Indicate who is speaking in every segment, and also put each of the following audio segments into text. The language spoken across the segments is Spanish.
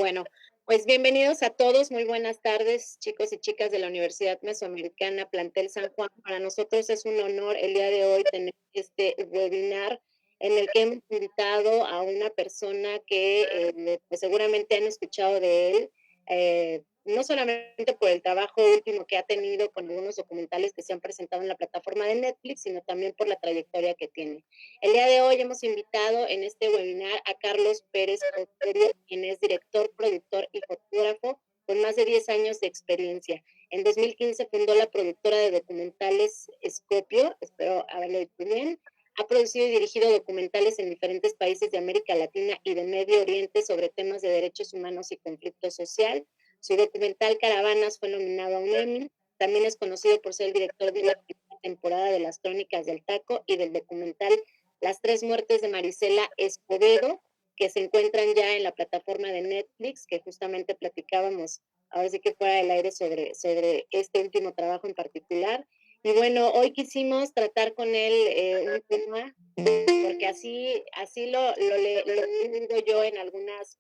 Speaker 1: Bueno, pues bienvenidos a todos, muy buenas tardes, chicos y chicas de la Universidad Mesoamericana, Plantel San Juan. Para nosotros es un honor el día de hoy tener este webinar en el que hemos invitado a una persona que pues seguramente han escuchado de él, no solamente por el trabajo último que ha tenido con algunos documentales que se han presentado en la plataforma de Netflix, sino también por la trayectoria que tiene. El día de hoy hemos invitado en este webinar a Carlos Pérez Porterio, quien es director, productor y fotógrafo con más de 10 años de experiencia. En 2015 fundó la productora de documentales Scopio, espero haberlo dicho bien. Ha producido y dirigido documentales en diferentes países de América Latina y de Medio Oriente sobre temas de derechos humanos y conflicto social. Su documental Caravanas fue nominado a un Emmy. También es conocido por ser el director de la primera temporada de Las Crónicas del Taco y del documental Las Tres Muertes de Marisela Escobedo, que se encuentran ya en la plataforma de Netflix, que justamente platicábamos ahora sí que fuera del aire sobre este último trabajo en particular. Y bueno, hoy quisimos tratar con él un tema, porque así lo he leído yo en algunas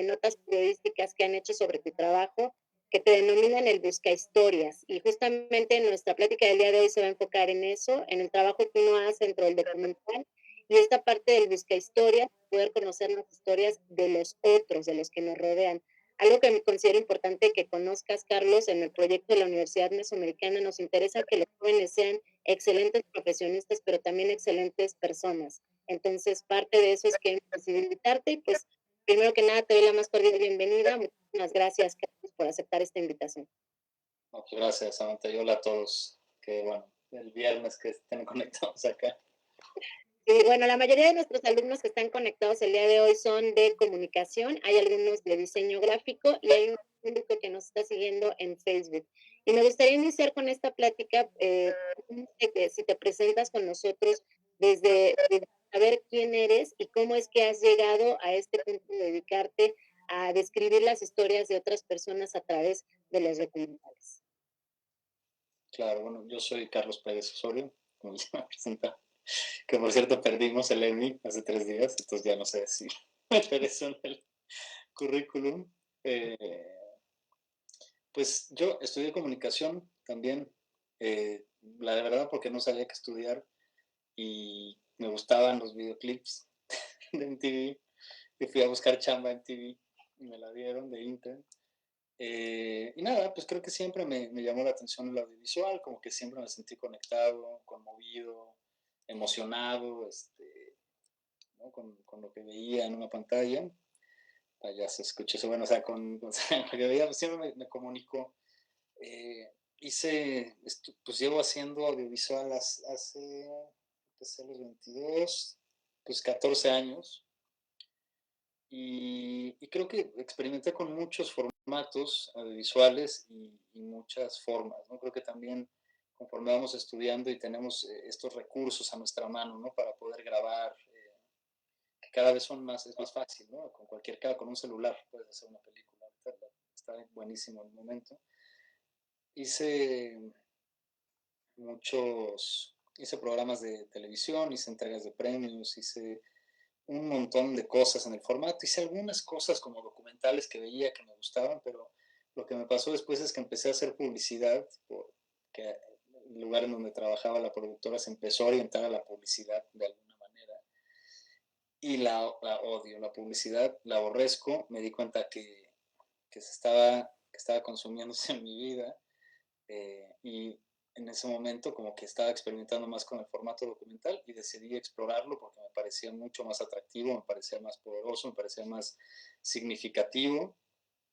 Speaker 1: notas periodísticas que han hecho sobre tu trabajo, que te denominan el busca historias. Y justamente nuestra plática del día de hoy se va a enfocar en eso, en el trabajo que uno hace dentro del documental y esta parte del busca historias, poder conocer las historias de los otros, de los que nos rodean. Algo que me considero importante que conozcas, Carlos, en el proyecto de la Universidad Mesoamericana, nos interesa que los jóvenes sean excelentes profesionistas, pero también excelentes personas. Entonces, parte de eso es que decidir invitarte y pues, primero que nada, te doy la más cordial bienvenida. Muchísimas gracias, Carlos, por aceptar esta invitación.
Speaker 2: Muchas gracias, Samantha. Y hola a todos. Que bueno, el viernes que estén conectados acá.
Speaker 1: Y bueno, la mayoría de nuestros alumnos que están conectados el día de hoy son de comunicación, hay algunos de diseño gráfico y hay un público que nos está siguiendo en Facebook. Y me gustaría iniciar con esta plática, si te presentas con nosotros desde saber quién eres y cómo es que has llegado a este punto de dedicarte a describir las historias de otras personas a través de los documentales.
Speaker 2: Claro, bueno, yo soy Carlos Pérez Osorio, como ya me presenta, que por cierto perdimos el Emmy hace 3 días, entonces ya no sé si me apareció en el currículum. Eh, pues yo estudié comunicación también, la de verdad porque no sabía qué estudiar y me gustaban los videoclips de MTV y fui a buscar chamba en MTV y me la dieron de intern. Y nada, pues creo que siempre me llamó la atención el audiovisual, como que siempre me sentí conectado, conmovido, emocionado, ¿no? con lo que veía en una pantalla. Ya se escucha eso, bueno, o sea, o sea, lo que veía, pues, siempre me comunicó. Pues llevo haciendo audiovisual empecé a los 22, pues 14 años. Y creo que experimenté con muchos formatos audiovisuales y muchas formas, ¿no? Creo que también conforme vamos estudiando y tenemos estos recursos a nuestra mano, ¿no? Para poder grabar, que cada vez es más fácil, ¿no? Con un celular puedes hacer una película. Está buenísimo el momento. Hice hice programas de televisión, hice entregas de premios, hice un montón de cosas en el formato. Hice algunas cosas como documentales que veía que me gustaban, pero lo que me pasó después es que empecé a hacer publicidad, porque el lugar en donde trabajaba la productora se empezó a orientar a la publicidad de alguna manera. Y la odio, la publicidad, la aborrezco. Me di cuenta que estaba consumiéndose en mi vida. Y en ese momento como que estaba experimentando más con el formato documental y decidí explorarlo porque me parecía mucho más atractivo, me parecía más poderoso, me parecía más significativo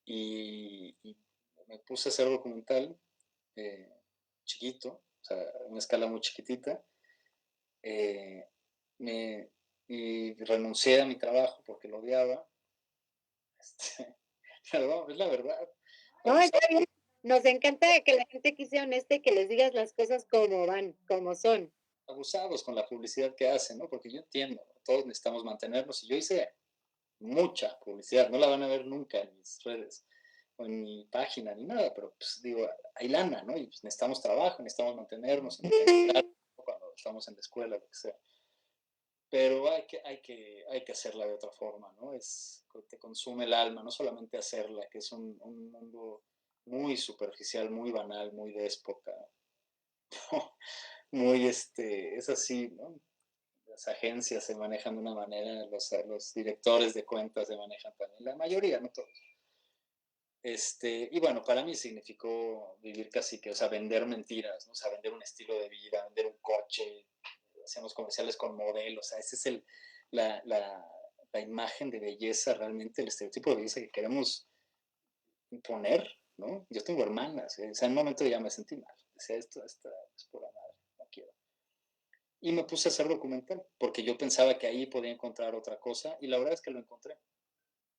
Speaker 2: y me puse a hacer documental eh, chiquito, o sea, a una escala muy chiquitita. eh, me, y renuncié a mi trabajo porque lo odiaba. Pero es la verdad.
Speaker 1: No, está bien. Nos encanta que la gente aquí sea honesta y que les digas las cosas como van, como son.
Speaker 2: Abusados con la publicidad que hacen, ¿no? Porque yo entiendo, todos necesitamos mantenernos y yo hice mucha publicidad, no la van a ver nunca en mis redes o en mi página ni nada, pero pues digo, hay lana, ¿no? Y pues necesitamos trabajo, necesitamos mantenernos, cuando estamos en la escuela, lo que sea. pero hay que hacerla de otra forma, ¿no? Te consume el alma, no solamente hacerla, que es un mundo muy superficial, muy banal, muy déspota, muy, es así, ¿no? Las agencias se manejan de una manera, los directores de cuentas se manejan también, la mayoría, no todos. Y bueno, para mí significó vivir casi que, o sea, vender mentiras, ¿no? O sea, vender un estilo de vida, vender un coche, hacemos comerciales con modelos, o sea, ese es la, la, la imagen de belleza realmente, el estereotipo de belleza que queremos imponer, ¿no? Yo tengo hermanas, o sea, en un momento ya me sentí mal, decía, esto es pura madre, no quiero. Y me puse a hacer documental, porque yo pensaba que ahí podía encontrar otra cosa, y la verdad es que lo encontré.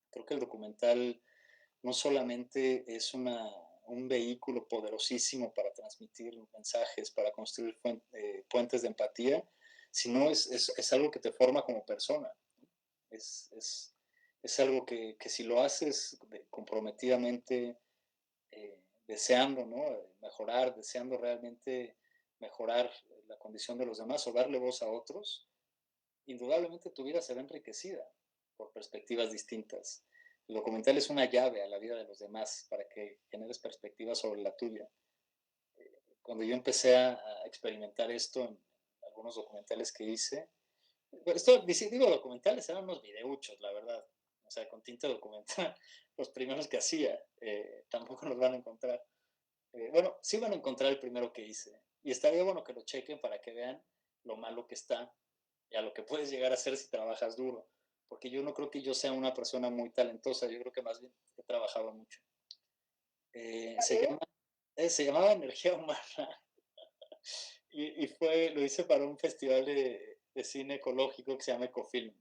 Speaker 2: Creo que el documental no solamente es un vehículo poderosísimo para transmitir mensajes, para construir puentes de empatía, sino es algo que te forma como persona. Es, es, es algo que si lo haces comprometidamente, deseando, ¿no? Mejorar, deseando realmente mejorar la condición de los demás o darle voz a otros, indudablemente tu vida se ve enriquecida por perspectivas distintas. El documental es una llave a la vida de los demás para que generes perspectivas sobre la tuya. Cuando yo empecé a experimentar esto en algunos documentales que hice, digo documentales, eran unos videuchos, la verdad. O sea, con tinta documental, los primeros que hacía, tampoco los van a encontrar. Bueno, sí van a encontrar el primero que hice. Y estaría bueno que lo chequen para que vean lo malo que está y a lo que puedes llegar a hacer si trabajas duro. Porque yo no creo que yo sea una persona muy talentosa, yo creo que más bien he trabajado mucho. Eh, se, llama, se llamaba Energía Humana lo hice para un festival de cine ecológico que se llama Ecofilm.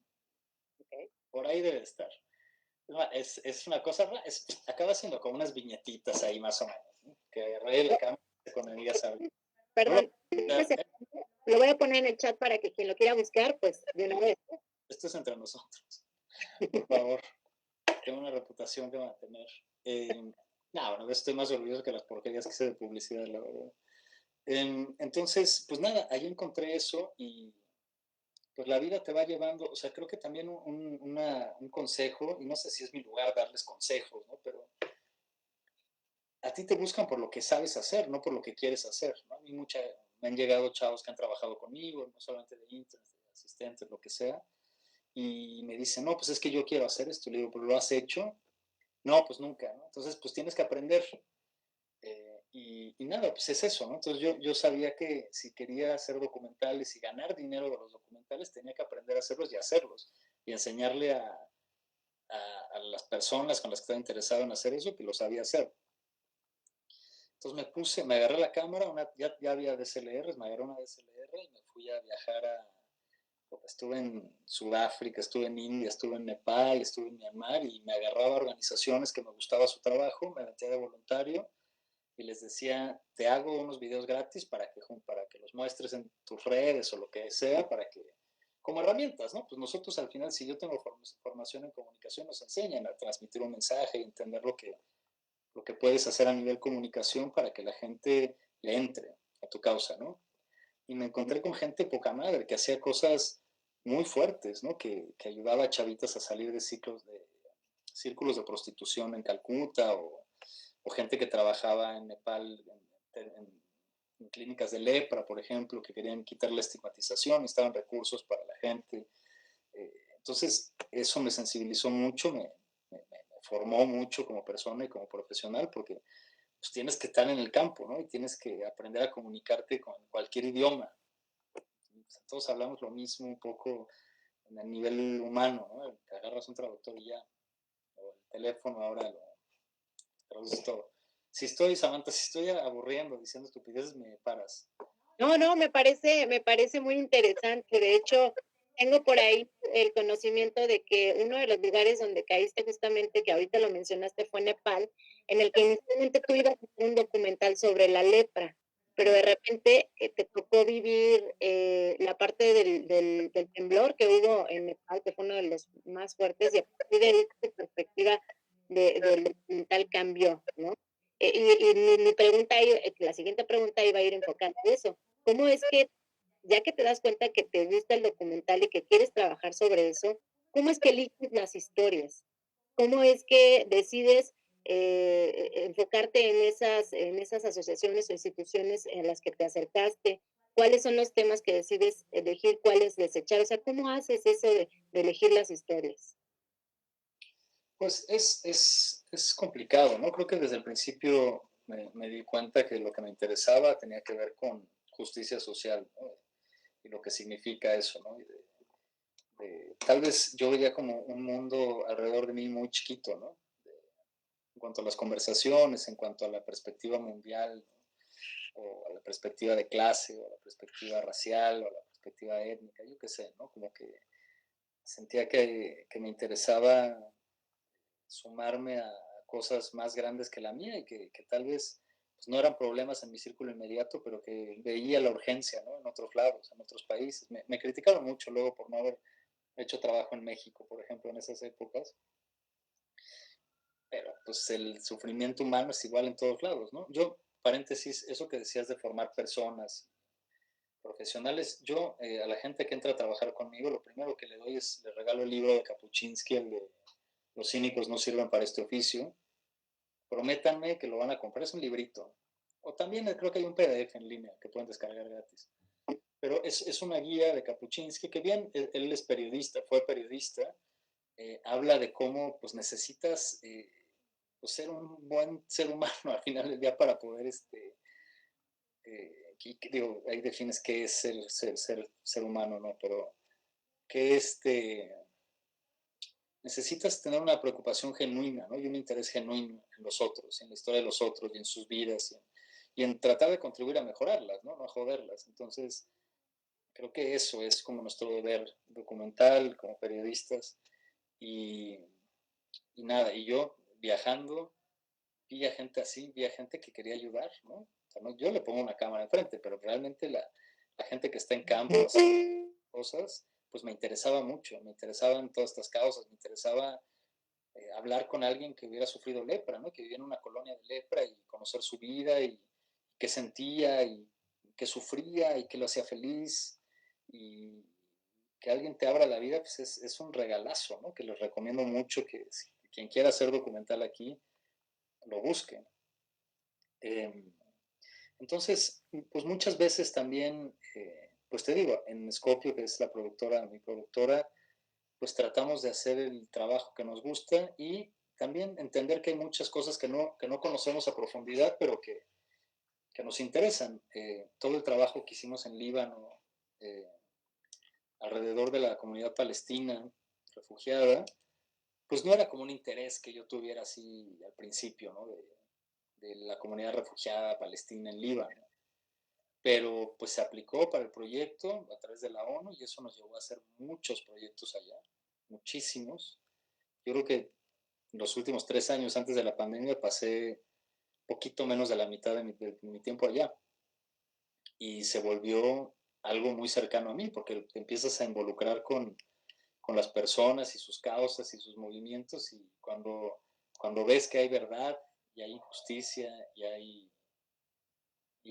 Speaker 1: Okay.
Speaker 2: Por ahí debe estar. Es una cosa, acaba siendo como unas viñetitas ahí más o menos, ¿no? Que agarré la cámara con el sabe.
Speaker 1: Perdón, lo voy a poner en el chat para que quien lo quiera buscar, pues de una vez.
Speaker 2: Esto es entre nosotros, por favor. Tengo una reputación que mantener. No, bueno, estoy más orgulloso que las porquerías que hice de publicidad, la verdad. Entonces, pues nada, ahí encontré eso y pues la vida te va llevando, o sea, creo que también un consejo, y no sé si es mi lugar darles consejos, ¿no? Pero a ti te buscan por lo que sabes hacer, no por lo que quieres hacer, ¿no? A mí me han llegado chavos que han trabajado conmigo, no solamente de interns, de asistentes, lo que sea, y me dicen, no, pues es que yo quiero hacer esto, le digo, pero ¿lo has hecho? No, pues nunca, ¿no? Entonces, pues tienes que aprender. Y nada, pues es eso, ¿no? Entonces yo sabía que si quería hacer documentales y ganar dinero de los documentales, tenía que aprender a hacerlos y hacerlos. Y enseñarle a las personas con las que estaba interesado en hacer eso que lo sabía hacer. Entonces me agarré la cámara, ya había DSLRs, me agarré una DSLR y me fui a viajar estuve en Sudáfrica, estuve en India, estuve en Nepal, estuve en Myanmar y me agarraba a organizaciones que me gustaba su trabajo, me metía de voluntario y les decía, te hago unos videos gratis para que los muestres en tus redes o lo que sea, como herramientas, ¿no? Pues nosotros al final, si yo tengo formación en comunicación, nos enseñan a transmitir un mensaje y entender lo que puedes hacer a nivel comunicación para que la gente le entre a tu causa, ¿no? Y me encontré con gente poca madre que hacía cosas muy fuertes, ¿no? Que ayudaba a chavitas a salir de círculos de prostitución en Calcuta o gente que trabajaba en Nepal en clínicas de lepra, por ejemplo, que querían quitar la estigmatización, estaban recursos para la gente. Entonces, eso me sensibilizó mucho, me formó mucho como persona y como profesional, porque pues, tienes que estar en el campo, ¿no? Y tienes que aprender a comunicarte con cualquier idioma. Pues, todos hablamos lo mismo un poco en el nivel humano, ¿no? Te agarras un traductor y ya, o el teléfono ahora lo traduces todo. Samantha, si estoy aburriendo, diciendo estupideces, me paras.
Speaker 1: No, me parece muy interesante. De hecho, tengo por ahí el conocimiento de que uno de los lugares donde caíste justamente, que ahorita lo mencionaste, fue Nepal, en el que inicialmente tú ibas a hacer un documental sobre la lepra, pero de repente te tocó vivir la parte del temblor que hubo en Nepal, que fue uno de los más fuertes, y a partir de ahí tu perspectiva del documental cambió, ¿no? Y mi pregunta, la siguiente pregunta iba a ir enfocada a eso. ¿Cómo es que ya que te das cuenta que te gusta el documental y que quieres trabajar sobre eso, ¿cómo es que eliges las historias? ¿Cómo es que decides enfocarte en esas asociaciones o instituciones en las que te acercaste? ¿Cuáles son los temas que decides elegir, cuáles desechar? O sea, ¿cómo haces eso de elegir las historias?
Speaker 2: Pues es complicado, ¿no? Creo que desde el principio me di cuenta que lo que me interesaba tenía que ver con justicia social, ¿no? Y lo que significa eso, ¿no? Tal vez yo veía como un mundo alrededor de mí muy chiquito, ¿no? En cuanto a las conversaciones, en cuanto a la perspectiva mundial, ¿no? O a la perspectiva de clase, o a la perspectiva racial, o a la perspectiva étnica, yo qué sé, ¿no? Como que sentía que me interesaba sumarme a cosas más grandes que la mía y que tal vez pues, no eran problemas en mi círculo inmediato, pero que veía la urgencia, ¿no? En otros lados, en otros países. Me criticaron mucho luego por no haber hecho trabajo en México, por ejemplo, en esas épocas, pero pues el sufrimiento humano es igual en todos lados, ¿no? Yo, paréntesis, eso que decías de formar personas profesionales, yo a la gente que entra a trabajar conmigo, lo primero que le doy es, le regalo el libro de Kapuczynski, el de Los cínicos no sirven para este oficio. Prométanme que lo van a comprar, es un librito. O también creo que hay un PDF en línea que pueden descargar gratis. Pero es una guía de Kapuczynski, que bien, él es periodista, fue periodista, habla de cómo pues necesitas pues, ser un buen ser humano al final del día para poder, digo, ahí defines qué es ser humano, ¿no? Pero que necesitas tener una preocupación genuina, ¿no? Y un interés genuino en los otros, en la historia de los otros y en sus vidas y en tratar de contribuir a mejorarlas, ¿no? No a joderlas. Entonces, creo que eso es como nuestro deber documental, como periodistas. Y, y nada, y yo viajando, vi a gente así, vi a gente que quería ayudar, ¿no? O sea, no, yo le pongo una cámara enfrente, pero realmente la gente que está en campo haciendo cosas, pues me interesaba mucho, me interesaban todas estas causas, me interesaba hablar con alguien que hubiera sufrido lepra, ¿no? Que vivía en una colonia de lepra y conocer su vida y qué sentía y qué sufría y qué lo hacía feliz y que alguien te abra la vida, pues es un regalazo, ¿no? Que les recomiendo mucho que si quien quiera hacer documental aquí, lo busquen. Entonces, pues muchas veces también, pues te digo, en Scopio, que es la productora, mi productora, pues tratamos de hacer el trabajo que nos gusta y también entender que hay muchas cosas que no conocemos a profundidad, pero que nos interesan. Todo el trabajo que hicimos en Líbano, alrededor de la comunidad palestina refugiada, pues no era como un interés que yo tuviera así al principio, ¿no? De la comunidad refugiada palestina en Líbano. Pero pues se aplicó para el proyecto a través de la ONU y eso nos llevó a hacer muchos proyectos allá, muchísimos. Yo creo que los últimos 3 años antes de la pandemia pasé poquito menos de la mitad de mi tiempo allá y se volvió algo muy cercano a mí porque te empiezas a involucrar con las personas y sus causas y sus movimientos y cuando ves que hay verdad y hay injusticia y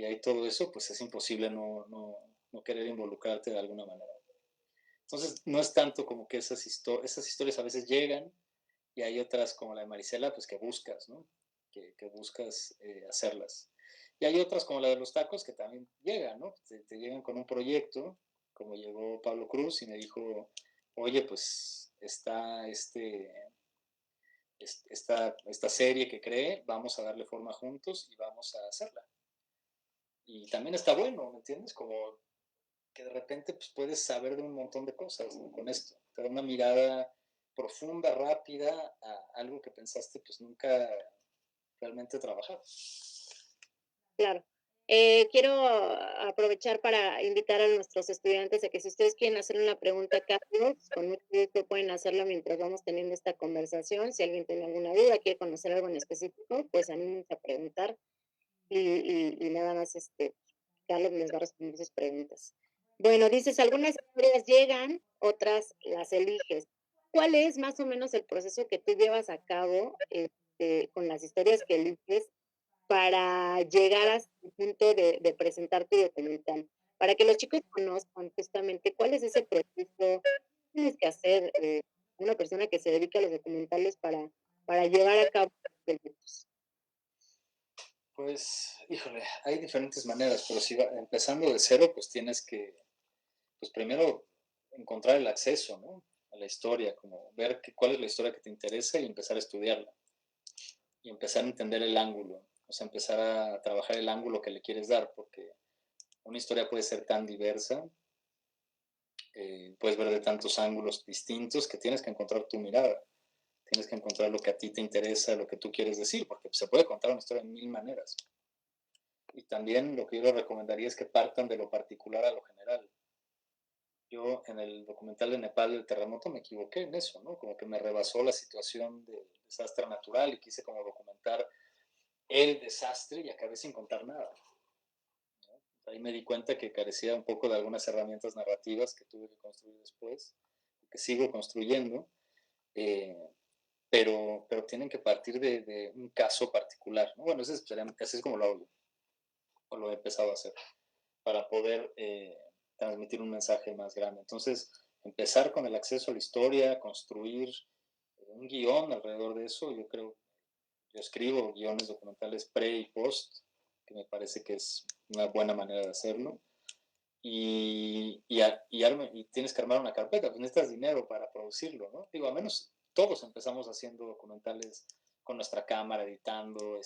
Speaker 2: hay todo eso, pues es imposible no querer involucrarte de alguna manera. Entonces, no es tanto como que esas historias a veces llegan y hay otras como la de Marisela, pues que buscas, ¿no? Que buscas hacerlas. Y hay otras como la de los tacos que también llegan, ¿no? Te llegan con un proyecto, como llegó Pablo Cruz y me dijo, oye, pues está esta serie que cree, vamos a darle forma juntos y vamos a hacerla. Y también está bueno, ¿me entiendes? Como que de repente pues, puedes saber de un montón de cosas, ¿no? Con esto. Te da una mirada profunda, rápida a algo que pensaste pues nunca realmente trabajar.
Speaker 1: Claro. Quiero aprovechar para invitar a nuestros estudiantes a que si ustedes quieren hacer una pregunta a Carlos, con mucho gusto pueden hacerlo mientras vamos teniendo esta conversación. Si alguien tiene alguna duda, quiere conocer algo en específico, pues anímense a preguntar y nada más, Carlos les va a responder sus preguntas. Bueno, dices, algunas historias llegan, otras las eliges. ¿Cuál es más o menos el proceso que tú llevas a cabo con las historias que eliges para llegar hasta el punto de presentar tu documental? para que los chicos conozcan justamente cuál es ese proceso, qué tienes que hacer una persona que se dedica a los documentales para llevar a cabo los proyectos.
Speaker 2: Pues, híjole, hay diferentes maneras, pero si empezando de cero, pues tienes que, pues primero encontrar el acceso, ¿no? A la historia, como ver cuál es la historia que te interesa y empezar a estudiarla y empezar a entender el ángulo, o sea, empezar a trabajar el ángulo que le quieres dar, porque una historia puede ser tan diversa, puedes ver de tantos ángulos distintos que tienes que encontrar tu mirada, tienes que encontrar lo que a ti te interesa, lo que tú quieres decir, porque se puede contar una historia de mil maneras. Y también lo que yo les recomendaría es que partan de lo particular a lo general. Yo en el documental de Nepal del terremoto me equivoqué en eso, ¿no? Como que me rebasó la situación de desastre natural y quise como documentar el desastre y acabé sin contar nada. Ahí me di cuenta que carecía un poco de algunas herramientas narrativas que tuve que construir después, que sigo construyendo, eh, pero tienen que partir de un caso particular, ¿no? Bueno, ese es como lo hago yo, o lo he empezado a hacer, para poder transmitir un mensaje más grande. Entonces, empezar con el acceso a la historia, construir un guión alrededor de eso, yo escribo guiones documentales pre y post, que me parece que es una buena manera de hacerlo. Y tienes que armar una carpeta, pues necesitas dinero para producirlo, ¿no? Digo, al menos todos empezamos haciendo documentales con nuestra cámara, editando,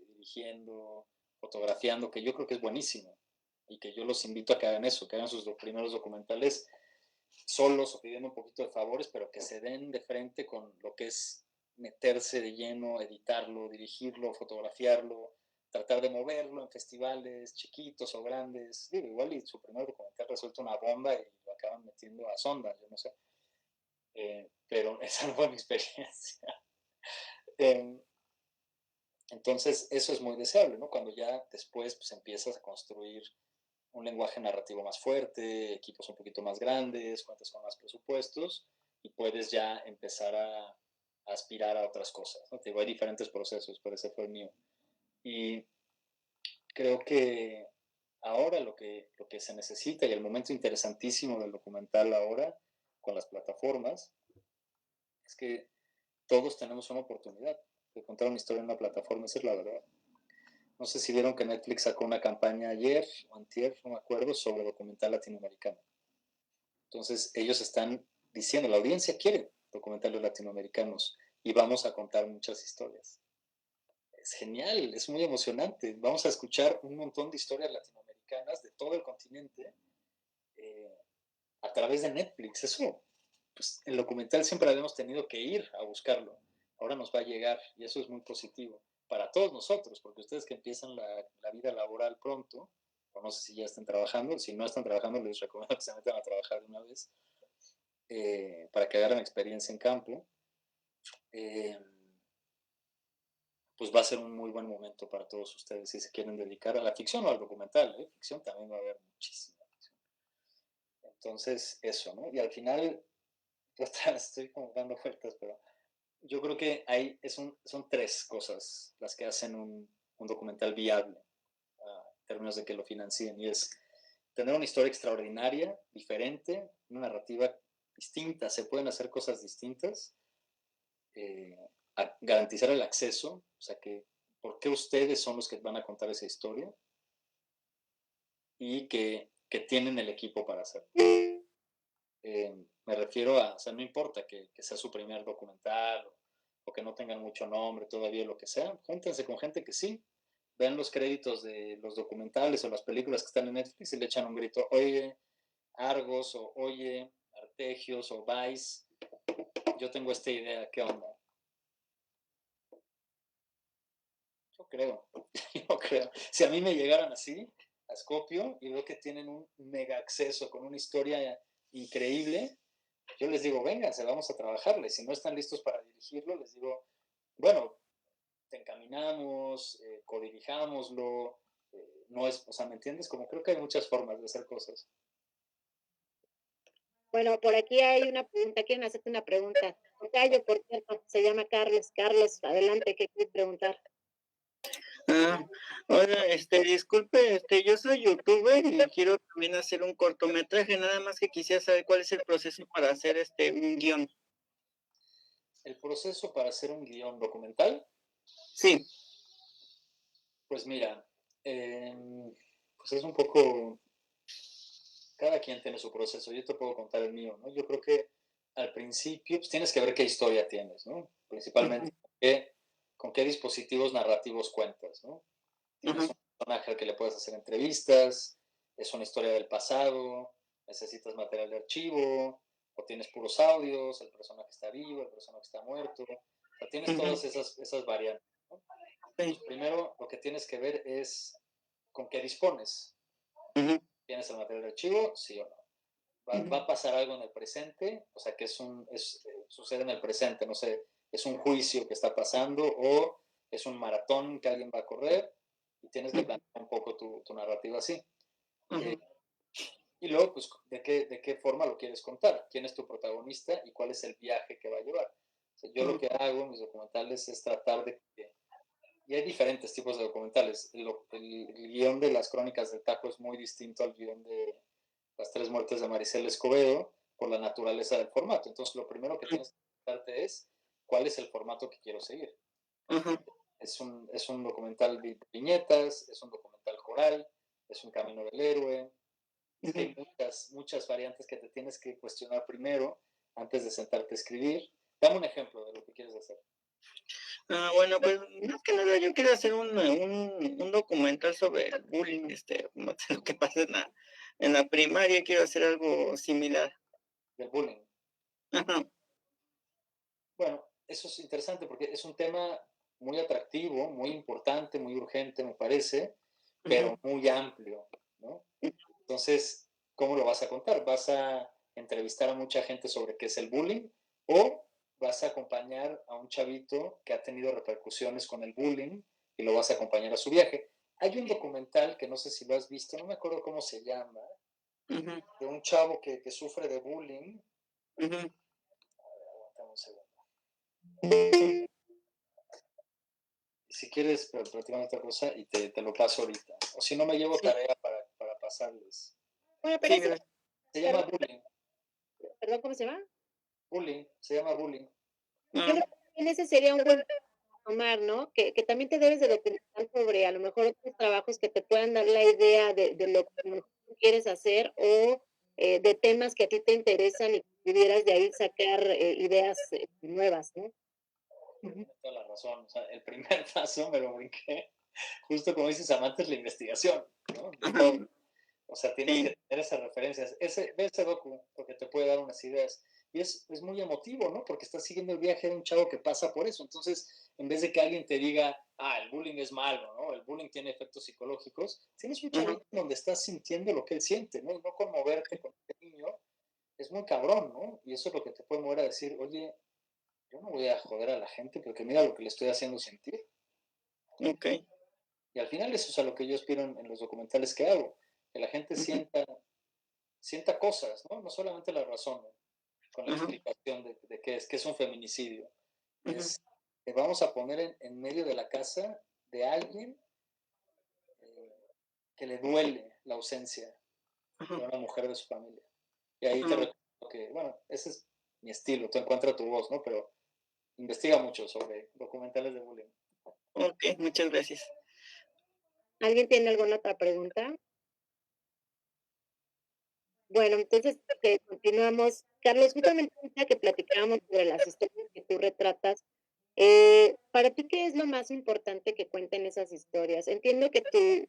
Speaker 2: dirigiendo, fotografiando, que yo creo que es buenísimo y que yo los invito a que hagan eso, que hagan sus primeros documentales solos o pidiendo un poquito de favores, pero que se den de frente con lo que es meterse de lleno, editarlo, dirigirlo, fotografiarlo, tratar de moverlo en festivales chiquitos o grandes. Digo, igual y su primer documental resulta una bomba y lo acaban metiendo a sonda, yo no sé. Pero esa no fue mi experiencia. Eh, entonces, eso es muy deseable, ¿no? Cuando ya después pues, empiezas a construir un lenguaje narrativo más fuerte, equipos un poquito más grandes, cuentas con más presupuestos y puedes ya empezar a aspirar a otras cosas, ¿no? Te digo, hay diferentes procesos, pero ese fue el mío. Y creo que ahora lo que se necesita y el momento interesantísimo del documental ahora con las plataformas es que todos tenemos una oportunidad de contar una historia en una plataforma, esa es la verdad. No sé si vieron que Netflix sacó una campaña ayer o antier, no me acuerdo, sobre documental latinoamericano. Entonces ellos están diciendo, la audiencia quiere documentales latinoamericanos y vamos a contar muchas historias. Es genial, es muy emocionante. Vamos a escuchar un montón de historias latinoamericanas de todo el continente eh, a través de Netflix. Eso, pues el documental siempre habíamos tenido que ir a buscarlo. Ahora nos va a llegar y eso es muy positivo para todos nosotros, porque ustedes que empiezan la vida laboral pronto, o no sé si ya están trabajando, si no están trabajando les recomiendo que se metan a trabajar de una vez para que agarren experiencia en campo. Eh, pues va a ser un muy buen momento para todos ustedes si se quieren dedicar a la ficción o al documental. Ficción también va a haber muchísima ficción. Entonces, eso, ¿no? Y al final, estoy como dando vueltas, pero yo creo que son tres cosas las que hacen un documental viable en términos de que lo financien. Y es tener una historia extraordinaria, diferente, una narrativa distinta, se pueden hacer cosas distintas, eh, a garantizar el acceso, o sea, que por qué ustedes son los que van a contar esa historia y que tienen el equipo para hacerlo. Me refiero a, o sea, no importa que sea su primer documental o que no tengan mucho nombre todavía, lo que sea, júntense con gente que sí, vean los créditos de los documentales o las películas que están en Netflix y le echan un grito, oye, Argos, o oye, Artegios, o Vice, yo tengo esta idea, ¿qué onda? Yo creo, yo creo. Si a mí me llegaran así, a Scopio, y veo que tienen un mega acceso con una historia increíble, yo les digo, vénganse, vamos a trabajarle. Si no están listos para dirigirlo, les digo, bueno, te encaminamos, codirijámoslo, no es, o sea, ¿me entiendes? Como creo que hay muchas formas de hacer cosas.
Speaker 1: Bueno, por aquí hay una pregunta, quieren hacerte una pregunta. Tocayo, por cierto, se llama Carlos. Carlos, adelante, ¿qué quieres preguntar?
Speaker 3: Ah, oiga, disculpe, yo soy youtuber y quiero también hacer un cortometraje, nada más que quisiera saber cuál es el proceso para hacer un guión.
Speaker 2: El proceso para hacer un guión documental,
Speaker 3: Sí.
Speaker 2: pues mira, pues es un poco, cada quien tiene su proceso, yo te puedo contar el mío, ¿no? Yo creo que al principio pues, tienes que ver qué historia tienes, ¿no? Principalmente
Speaker 3: Ujú,
Speaker 2: con qué dispositivos narrativos cuentas, ¿no? Tienes
Speaker 3: ujú,
Speaker 2: un personaje al que le puedes hacer entrevistas, es una historia del pasado, necesitas material de archivo, o tienes puros audios, el personaje está vivo, el personaje está muerto, o sea, tienes
Speaker 3: ujú,
Speaker 2: todas esas variantes, ¿no?
Speaker 3: sí,
Speaker 2: Entonces, primero lo que tienes que ver es con qué dispones.
Speaker 3: ujú,
Speaker 2: ¿Tienes el material de archivo? Sí o no. Va
Speaker 3: ujú,
Speaker 2: a pasar algo en el presente, o sea, que sucede en el presente, no sé, es un juicio que está pasando o es un maratón que alguien va a correr y tienes que
Speaker 3: ujú,
Speaker 2: plantear un poco tu narrativa así. Eh,
Speaker 3: ujú,
Speaker 2: y luego, pues, ¿de qué forma lo quieres contar? ¿Quién es tu protagonista y cuál es el viaje que va a llevar? O sea, yo lo
Speaker 3: ujú,
Speaker 2: que hago en mis documentales es tratar de que, y hay diferentes tipos de documentales, el guión de las crónicas del taco es muy distinto al guión de las tres muertes de Maricel Escobedo por la naturaleza del formato. Entonces, lo primero que tienes que preguntarte es cuál es el formato que quiero seguir.
Speaker 3: ujú,
Speaker 2: Es un documental de viñetas, es un documental coral, es un camino del héroe. Es que
Speaker 3: ujú.
Speaker 2: hay muchas variantes que te tienes que cuestionar primero antes de sentarte a escribir. Dame un ejemplo de lo que quieres hacer.
Speaker 3: Ah, bueno, pues más que nada yo quiero hacer un documental sobre el bullying, no sé, lo que pasa en la primaria, quiero hacer algo similar.
Speaker 2: Del bullying.
Speaker 3: Ajá,
Speaker 2: Bueno, eso es interesante porque es un tema muy atractivo, muy importante, muy urgente, me parece,
Speaker 3: ujú,
Speaker 2: pero muy amplio, ¿no? Entonces, ¿cómo lo vas a contar? ¿Vas a entrevistar a mucha gente sobre qué es el bullying o vas a acompañar a un chavito que ha tenido repercusiones con el bullying y lo vas a acompañar a su viaje? Hay un documental que no sé si lo has visto, no me acuerdo cómo se llama,
Speaker 3: ujú,
Speaker 2: de un chavo que sufre de bullying.
Speaker 3: ujú,
Speaker 2: Aguántame un segundo.
Speaker 3: sí,
Speaker 2: Si quieres, platicamos otra cosa y te lo paso ahorita. O si no, me llevo
Speaker 3: sí,
Speaker 2: tarea para pasarles.
Speaker 1: Bueno, pero
Speaker 3: sí,
Speaker 1: ese,
Speaker 3: gracias.
Speaker 2: Se llama
Speaker 1: perdón,
Speaker 2: bullying.
Speaker 1: perdón, ¿cómo se llama?
Speaker 2: Bullying, se llama bullying.
Speaker 1: Yo
Speaker 3: Ah,
Speaker 1: creo que también ese sería un buen tomar, ¿no? Que también te debes de documentar sobre, a lo mejor, otros trabajos que te puedan dar la idea de lo que a lo mejor tú quieres hacer o, de temas que a ti te interesan y pudieras de ahí sacar, ideas, nuevas, ¿no? Ujú.
Speaker 2: Tienes toda la razón. O sea, el primer paso me lo brinqué. Justo como dices, amantes la investigación, ¿no? De
Speaker 3: ajá,
Speaker 2: todo. O sea, tienes
Speaker 3: sí,
Speaker 2: que tener esas referencias. Ve ese docu, porque te puede dar unas ideas. Y es muy emotivo, ¿no? Porque estás siguiendo el viaje de un chavo que pasa por eso. Entonces, en vez de que alguien te diga, ah, el bullying es malo, ¿no? El bullying tiene efectos psicológicos, tienes un
Speaker 3: ajá,
Speaker 2: chavito donde estás sintiendo lo que él siente, ¿no? Y no conmoverte con este niño es muy cabrón, ¿no? Y eso es lo que te puede mover a decir, oye, yo no voy a joder a la gente porque mira lo que le estoy haciendo sentir.
Speaker 3: okey,
Speaker 2: Y al final eso es a lo que yo aspiro en los documentales que hago, que la gente
Speaker 3: ujú,
Speaker 2: sienta cosas, ¿no? No solamente la razón, ¿no? Con la
Speaker 3: ajá,
Speaker 2: explicación de qué es un feminicidio.
Speaker 3: ujú,
Speaker 2: Es que vamos a poner en medio de la casa de alguien eh, que le duele la ausencia
Speaker 3: ajá,
Speaker 2: de una mujer de su familia. Y ahí te
Speaker 3: ah,
Speaker 2: recuerdo que, bueno, ese es mi estilo, tú encuentras tu voz, ¿no? Pero investiga mucho sobre documentales de bullying.
Speaker 3: okey, muchas gracias.
Speaker 1: ¿Alguien tiene alguna otra pregunta? Bueno, entonces, continuamos. Carlos, justamente ahorita que platicábamos sobre las historias que tú retratas, para ti, ¿qué es lo más importante que cuenten esas historias? Entiendo que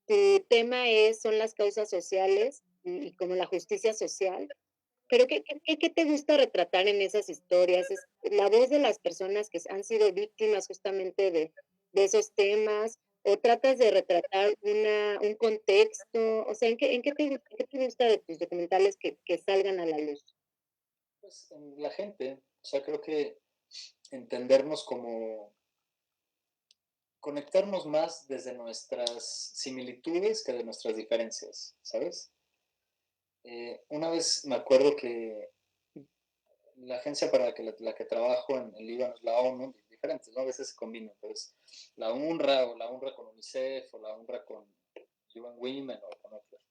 Speaker 1: tu tema son las causas sociales y como la justicia social, pero ¿qué te gusta retratar en esas historias? ¿Es la voz de las personas que han sido víctimas justamente de esos temas? ¿O tratas de retratar un contexto? O sea, ¿en qué te gusta de tus documentales que salgan a la luz?
Speaker 2: Pues en la gente, o sea, creo que entendernos como conectarnos más desde nuestras similitudes que de nuestras diferencias, ¿sabes? Una vez me acuerdo que la agencia para la que trabajo en Líbano es la ONU, diferentes, ¿no? A veces se combinan, pues la UNRWA o la UNRWA con UNICEF o la UNRWA con UN Women o con otras.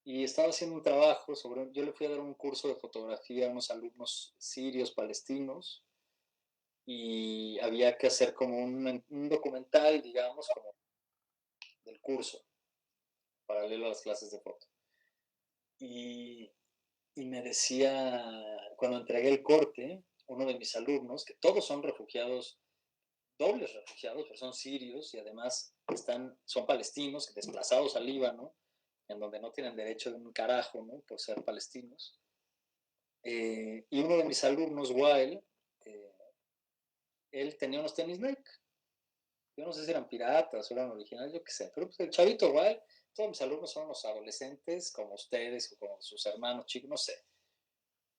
Speaker 2: Y estaba haciendo un trabajo sobre, yo le fui a dar un curso de fotografía a unos alumnos sirios, palestinos, y había que hacer como un documental, digamos, como del curso, paralelo a las clases de foto. Y me decía, cuando entregué el corte, uno de mis alumnos, que todos son refugiados, dobles refugiados, pero son sirios y además son palestinos, desplazados al Líbano, en donde no tienen derecho de un carajo, ¿no? Por ser palestinos. Y uno de mis alumnos, Wael, él tenía unos tenis Nike. Yo no sé si eran piratas o eran originales, yo qué sé. Pero pues, el chavito Wael, todos mis alumnos son unos adolescentes como ustedes o como sus hermanos chicos, no sé.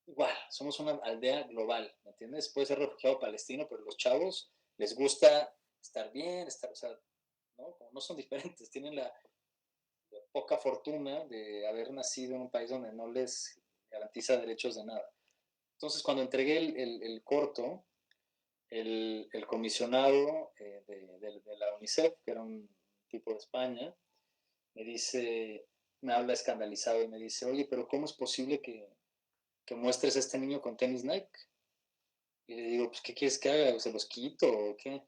Speaker 2: Igual, somos una aldea global, ¿me entiendes? Puede ser refugiado palestino, pero los chavos les gusta estar bien, o sea, ¿no? Como no son diferentes, tienen la poca fortuna de haber nacido en un país donde no les garantiza derechos de nada. Entonces, cuando entregué el corto, el comisionado de la UNICEF, que era un tipo de España, me habla escandalizado y me dice, oye, pero ¿cómo es posible que muestres a este niño con tenis Nike? Y le digo, pues, ¿qué quieres que haga? ¿Se los quito o qué?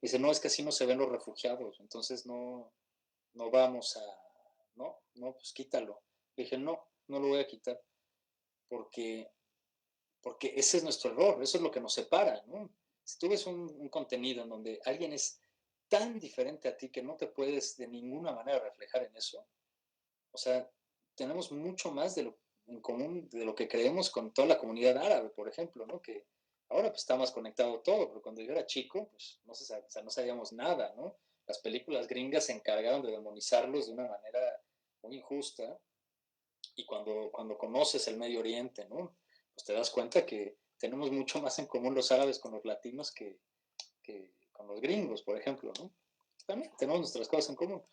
Speaker 2: Dice, no, es que así no se ven los refugiados, entonces no vamos a, no, pues quítalo. Le dije, no lo voy a quitar, porque ese es nuestro error, eso es lo que nos separa, ¿no? Si tú ves un contenido en donde alguien es tan diferente a ti que no te puedes de ninguna manera reflejar en eso, o sea, tenemos mucho más en común de lo que creemos con toda la comunidad árabe, por ejemplo, ¿no? Que ahora pues está más conectado todo, pero cuando yo era chico, pues no sabíamos nada, ¿no? Las películas gringas se encargaron de demonizarlos de una manera muy injusta, y cuando conoces el Medio Oriente, ¿no? Pues te das cuenta que tenemos mucho más en común los árabes con los latinos que con los gringos, por ejemplo, ¿no? También tenemos nuestras cosas en común.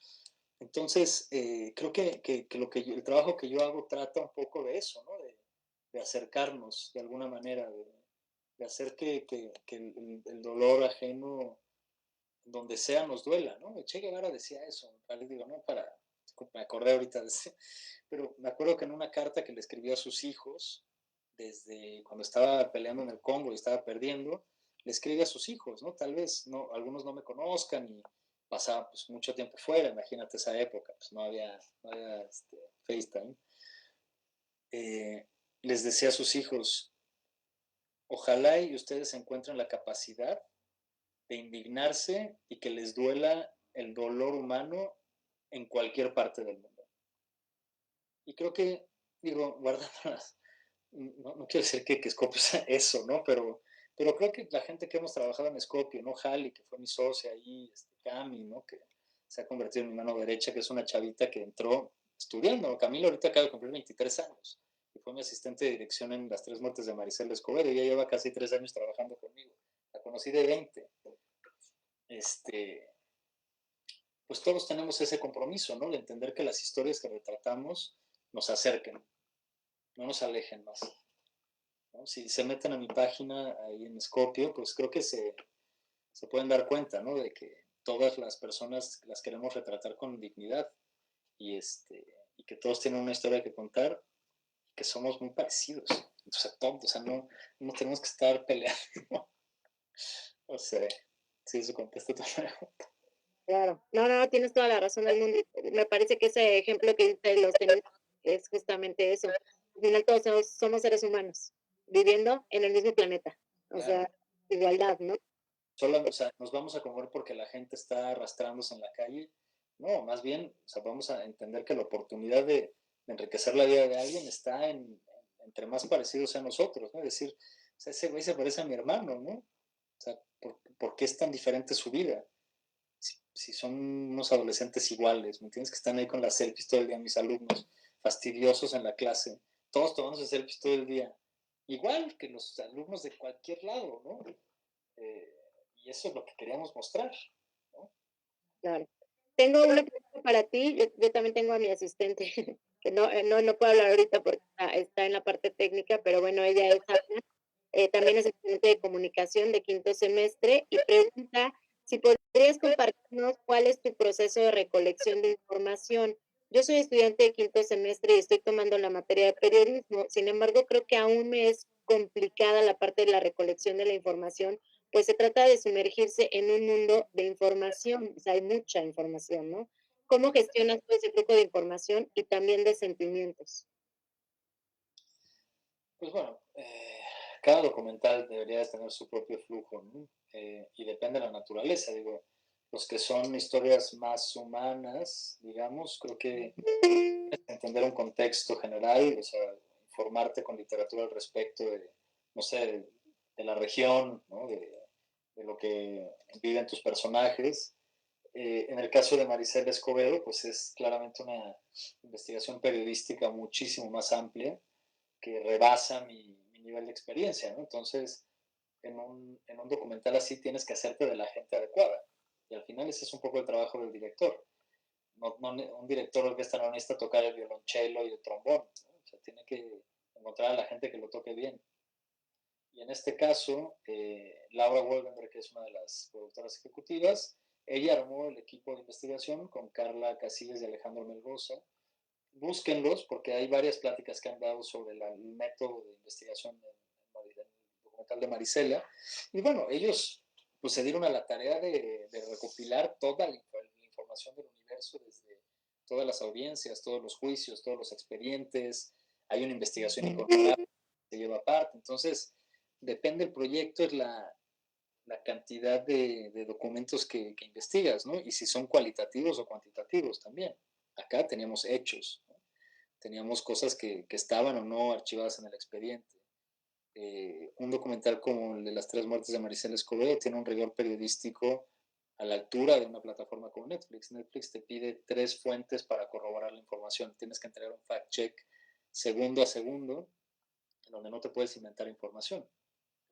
Speaker 2: Entonces, creo que el trabajo que yo hago trata un poco de eso, ¿no? De acercarnos de alguna manera, de hacer que el dolor ajeno, donde sea, nos duela, ¿no? Che Guevara decía eso, digo, no me acordé ahorita de eso, pero me acuerdo que en una carta que le escribió a sus hijos, desde cuando estaba peleando en el Congo y estaba perdiendo, le escribe a sus hijos, ¿no? Tal vez algunos no me conozcan y pasaba pues mucho tiempo fuera, imagínate esa época, pues no había FaceTime. Les decía a sus hijos, ojalá y ustedes encuentren la capacidad de indignarse y que les duela el dolor humano en cualquier parte del mundo. Y creo que, digo, guardándolas, no quiero decir que Scopio sea eso, ¿no? Pero creo que la gente que hemos trabajado en Scopio, ¿no? Hali, que fue mi socia ahí, Cami, ¿no? Que se ha convertido en mi mano derecha, que es una chavita que entró estudiando. Camila ahorita acaba de cumplir 23 años y fue mi asistente de dirección en Las Tres Muertes de Maricel Escobedo. Ella lleva casi 3 años trabajando conmigo. La conocí de 20. Pues todos tenemos ese compromiso, ¿no? De entender que las historias que retratamos nos acerquen, no nos alejen más, ¿no? Si se meten a mi página ahí en Scopio, pues creo que se pueden dar cuenta, ¿no? De que todas las personas las queremos retratar con dignidad y que todos tienen una historia que contar, que somos muy parecidos. Entonces, todos, o sea, no tenemos que estar peleando. O sea, si eso contesta tu pregunta.
Speaker 1: Claro, no, tienes toda la razón del mundo. Me parece que ese ejemplo que dice de los tenis es justamente eso. Al final todos somos seres humanos, viviendo en el mismo planeta. O sea, igualdad, ¿no?
Speaker 2: O sea, nos vamos a comer porque la gente está arrastrándose en la calle. No, más bien, o sea, vamos a entender que la oportunidad de enriquecer la vida de alguien está entre más parecidos a nosotros, ¿no? Es decir, o sea, ese güey se parece a mi hermano, ¿no? O sea, ¿por qué es tan diferente su vida? Si son unos adolescentes iguales, ¿me entiendes? Que están ahí con las selfies todo el día, mis alumnos, fastidiosos en la clase, todos tomando selfies todo el día, igual que los alumnos de cualquier lado, ¿no? Y eso es lo que queríamos mostrar, ¿no?
Speaker 1: Claro. Tengo una pregunta para ti. Yo también tengo a mi asistente, que no puedo hablar ahorita porque está en la parte técnica, pero bueno, ella es Ana. también es estudiante de comunicación de quinto semestre y pregunta si podrías compartirnos cuál es tu proceso de recolección de información. Yo soy estudiante de quinto semestre y estoy tomando la materia de periodismo, sin embargo creo que aún me es complicada la parte de la recolección de la información, pues se trata de sumergirse en un mundo de información, o sea, hay mucha información, ¿no? ¿Cómo gestionas todo ese flujo de información y también de sentimientos?
Speaker 2: Pues bueno, cada documental debería de tener su propio flujo, ¿no? Y depende de la naturaleza, digo, los que son historias más humanas, digamos, creo que entender un contexto general, o sea, informarte con literatura al respecto de, no sé, de la región, ¿no? De lo que viven tus personajes. En el caso de Maricela Escobedo, pues es claramente una investigación periodística muchísimo más amplia que rebasa mi nivel de experiencia, ¿no? Entonces, en un documental así tienes que hacerte de la gente adecuada. Y al final ese es un poco el trabajo del director. Un director orquesta no necesita tocar el violonchelo y el trombón, ¿no? O sea, tiene que encontrar a la gente que lo toque bien. Y en este caso, Laura Wolvenberg, que es una de las productoras ejecutivas, ella armó el equipo de investigación con Carla Casillas y Alejandro Melgoza. Búsquenlos porque hay varias pláticas que han dado sobre el método de investigación en el documental de Marisela. Y bueno, ellos pues se dieron a la tarea de recopilar toda la información del universo desde todas las audiencias, todos los juicios, todos los expedientes. Hay una investigación incorporada que se lleva aparte. Entonces, depende del proyecto, es la cantidad de documentos que investigas, ¿no? Y si son cualitativos o cuantitativos también. Acá teníamos hechos, ¿no? Teníamos cosas que estaban o no archivadas en el expediente. Un documental como el de las 3 muertes de Maricela Escobedo tiene un rigor periodístico a la altura de una plataforma como Netflix. Netflix te pide 3 fuentes para corroborar la información. Tienes que entregar un fact-check segundo a segundo, en donde no te puedes inventar información,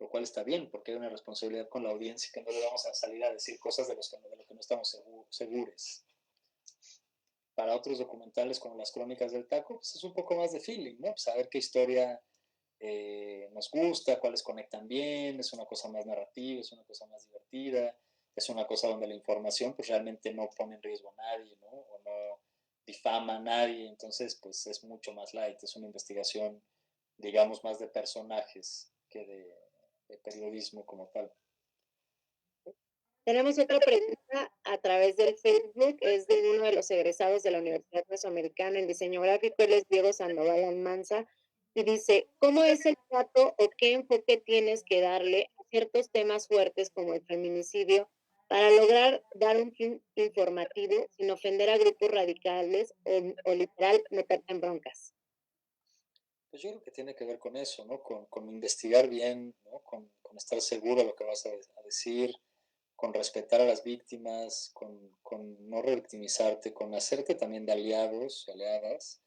Speaker 2: lo cual está bien, porque hay una responsabilidad con la audiencia que no le vamos a salir a decir cosas de lo que no estamos seguros. Para otros documentales como las Crónicas del Taco, pues es un poco más de feeling, ¿no? Pues saber qué historia nos gusta, cuáles conectan bien, es una cosa más narrativa, es una cosa más divertida, es una cosa donde la información pues realmente no pone en riesgo a nadie, ¿no? O no difama a nadie, entonces pues es mucho más light, es una investigación, digamos, más de personajes que de periodismo como tal.
Speaker 1: Tenemos otra pregunta a través del Facebook, es de uno de los egresados de la Universidad Mesoamericana en diseño gráfico, él es Diego Sandoval Almanza, y dice, ¿cómo es el trato o qué enfoque tienes que darle a ciertos temas fuertes como el feminicidio para lograr dar un fin informativo sin ofender a grupos radicales o literal meterte en broncas?
Speaker 2: Pues yo creo que tiene que ver con eso, ¿no? Con investigar bien, ¿no? Con estar seguro de lo que vas a decir, con respetar a las víctimas, con no revictimizarte, con hacerte también de aliados, aliadas,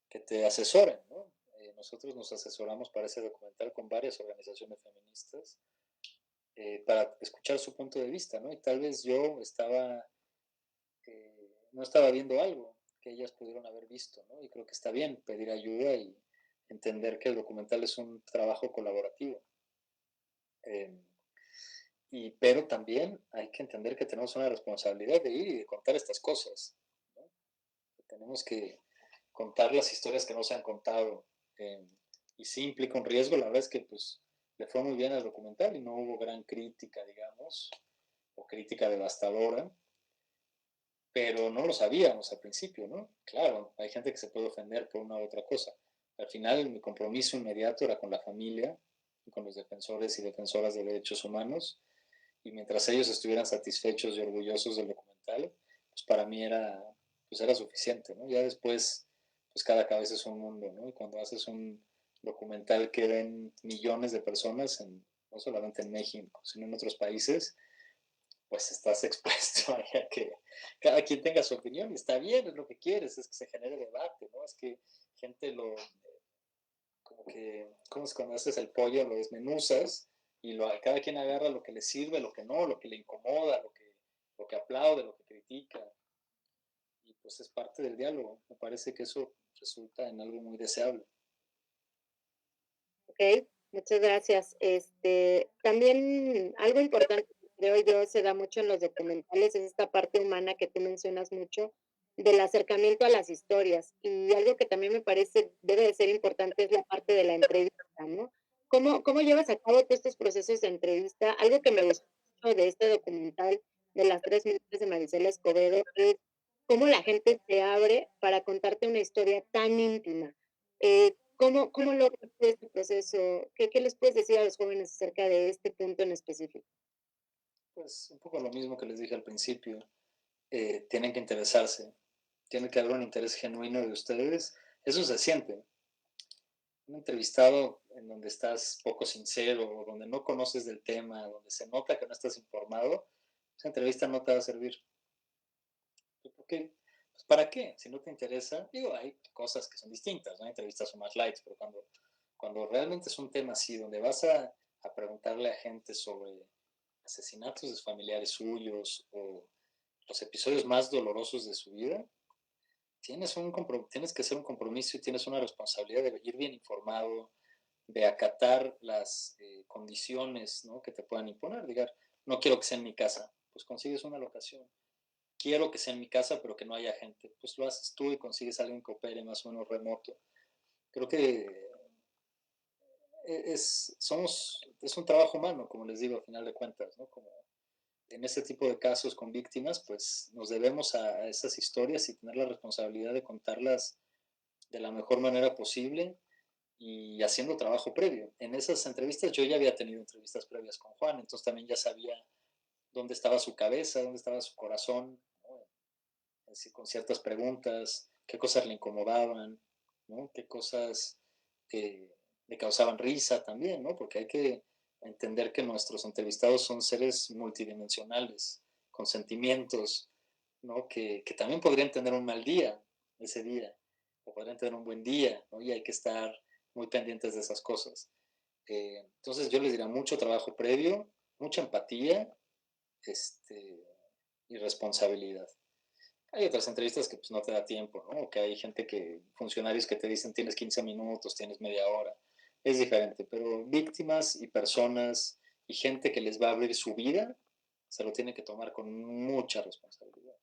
Speaker 2: que te asesoren, ¿no? Nosotros nos asesoramos para ese documental con varias organizaciones feministas para escuchar su punto de vista, ¿no? Y tal vez yo no estaba viendo algo que ellas pudieron haber visto, ¿no? Y creo que está bien pedir ayuda y entender que el documental es un trabajo colaborativo. Eh, pero también hay que entender que tenemos una responsabilidad de ir y de contar estas cosas, ¿no? Tenemos que contar las historias que no se han contado. Y sí implica un riesgo, la verdad es que pues le fue muy bien al documental y no hubo gran crítica, digamos, o crítica devastadora, pero no lo sabíamos al principio, ¿no? Claro, hay gente que se puede ofender por una u otra cosa. Al final mi compromiso inmediato era con la familia y con los defensores y defensoras de derechos humanos, y mientras ellos estuvieran satisfechos y orgullosos del documental, pues para mí pues era suficiente, ¿no? Ya después, pues cada cabeza es un mundo, ¿no? Y cuando haces un documental que ven millones de personas, no solamente en México, sino en otros países, pues estás expuesto a que cada quien tenga su opinión y está bien, es lo que quieres, es que se genere debate, ¿no? Es que gente como que, ¿cómo es cuando haces el pollo? Lo desmenuzas y cada quien agarra lo que le sirve, lo que no, lo que le incomoda, lo que aplaude, lo que critica. Y pues es parte del diálogo. Me parece que eso resulta en algo muy deseable.
Speaker 1: ¿Ok? Muchas gracias. También algo importante que creo yo se da mucho en los documentales es esta parte humana que tú mencionas mucho del acercamiento a las historias. Y algo que también me parece debe de ser importante es la parte de la entrevista, ¿no? ¿Cómo llevas a cabo tú estos procesos de entrevista? Algo que me gustó mucho de este documental de las 3 mujeres de Marisela Escobedo es cómo la gente se abre para contarte una historia tan íntima. ¿Cómo logras este proceso? ¿Qué les puedes decir a los jóvenes acerca de este punto en específico?
Speaker 2: Pues un poco lo mismo que les dije al principio, tienen que interesarse, tiene que haber un interés genuino de ustedes, eso se siente. Un entrevistado en donde estás poco sincero, o donde no conoces del tema, donde se nota que no estás informado, esa entrevista no te va a servir. ¿Por qué? Pues ¿para qué? Si no te interesa, digo, hay cosas que son distintas, ¿no? Entrevistas son más light, pero cuando realmente es un tema así, donde vas a preguntarle a gente sobre asesinatos de familiares suyos o los episodios más dolorosos de su vida, tienes que hacer un compromiso y tienes una responsabilidad de ir bien informado, de acatar las condiciones, ¿no?, que te puedan imponer. Digar, no quiero que sea en mi casa, pues consigues una locación. Quiero que sea en mi casa, pero que no haya gente, pues lo haces tú y consigues a alguien que opere más o menos remoto. Creo que es un trabajo humano, como les digo, a final de cuentas, ¿no? Como en este tipo de casos con víctimas, pues nos debemos a esas historias y tener la responsabilidad de contarlas de la mejor manera posible y haciendo trabajo previo. En esas entrevistas yo ya había tenido entrevistas previas con Juan, entonces también ya sabía dónde estaba su cabeza, dónde estaba su corazón, ¿no? Así, con ciertas preguntas, qué cosas le incomodaban, ¿no? Qué cosas le causaban risa también, ¿no? Porque hay que entender que nuestros entrevistados son seres multidimensionales, con sentimientos, ¿no? Que también podrían tener un mal día ese día, o podrían tener un buen día, ¿no? Y hay que estar muy pendientes de esas cosas. Entonces yo les diría mucho trabajo previo, mucha empatía, este, y responsabilidad. Hay otras entrevistas que pues no te da tiempo, ¿no? O que hay funcionarios que te dicen tienes 15 minutos, tienes media hora. Es diferente, pero víctimas y personas y gente que les va a abrir su vida, se lo tiene que tomar con mucha responsabilidad.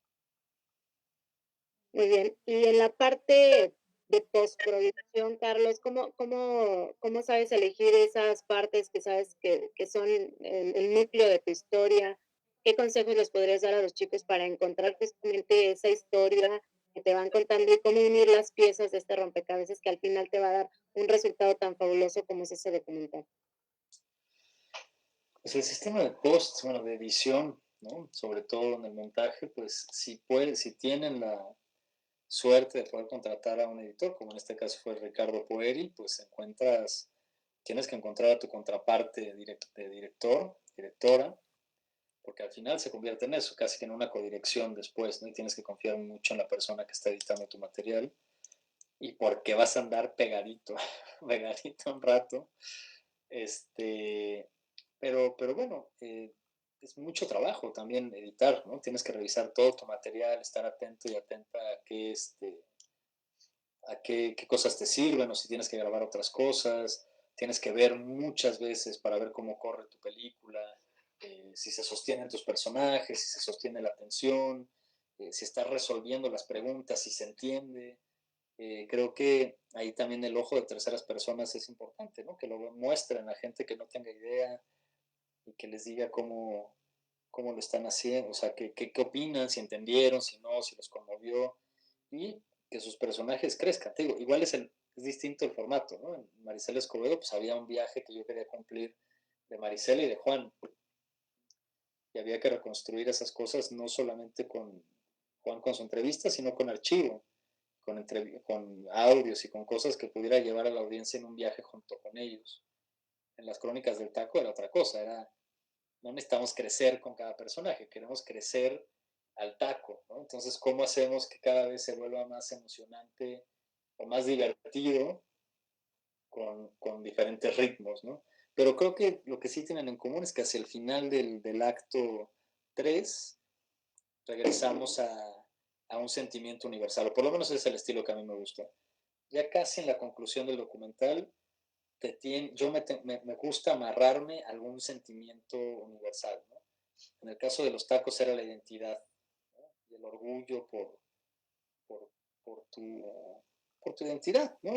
Speaker 1: Muy bien. Y en la parte de postproducción, Carlos, ¿cómo sabes elegir esas partes que sabes que son el núcleo de tu historia? ¿Qué consejos les podrías dar a los chicos para encontrar justamente esa historia que te van contando y cómo unir las piezas de este rompecabezas que al final te va a dar un resultado tan fabuloso como es ese documental?
Speaker 2: Pues el sistema de post, bueno, de edición, ¿no? Sobre todo en el montaje, pues si tienen la suerte de poder contratar a un editor, como en este caso fue Ricardo Poeri, pues tienes que encontrar a tu contraparte de director, directora, porque al final se convierte en eso, casi que en una codirección después, ¿no? Y tienes que confiar mucho en la persona que está editando tu material y porque vas a andar pegadito, pegadito un rato. Pero bueno, es mucho trabajo también editar, ¿no? Tienes que revisar todo tu material, estar atento y atenta a qué cosas te sirven o si tienes que grabar otras cosas. Tienes que ver muchas veces para ver cómo corre tu película, si se sostienen tus personajes, si se sostiene la tensión, si estás resolviendo las preguntas, si se entiende. Creo que ahí también el ojo de terceras personas es importante, ¿no? Que lo muestren a gente que no tenga idea y que les diga cómo lo están haciendo, o sea, qué opinan, si entendieron, si no, si los conmovió, y que sus personajes crezcan. Te digo, igual es distinto el formato, ¿no? En Marisela Escobedo, pues había un viaje que yo quería cumplir de Marisela y de Juan, y había que reconstruir esas cosas no solamente con Juan con su entrevista, sino con archivo, con audios y con cosas que pudiera llevar a la audiencia en un viaje junto con ellos. En las crónicas del taco era otra cosa, no necesitamos crecer con cada personaje, queremos crecer al taco, ¿no? Entonces, ¿cómo hacemos que cada vez se vuelva más emocionante o más divertido con diferentes ritmos, ¿no? Pero creo que lo que sí tienen en común es que hacia el final del acto 3 regresamos a un sentimiento universal, o por lo menos es el estilo que a mí me gusta. Ya casi en la conclusión del documental, me gusta amarrarme a algún sentimiento universal, ¿no? En el caso de los tacos era la identidad, ¿no? Y el orgullo por, por, tu, por tu identidad, ¿no?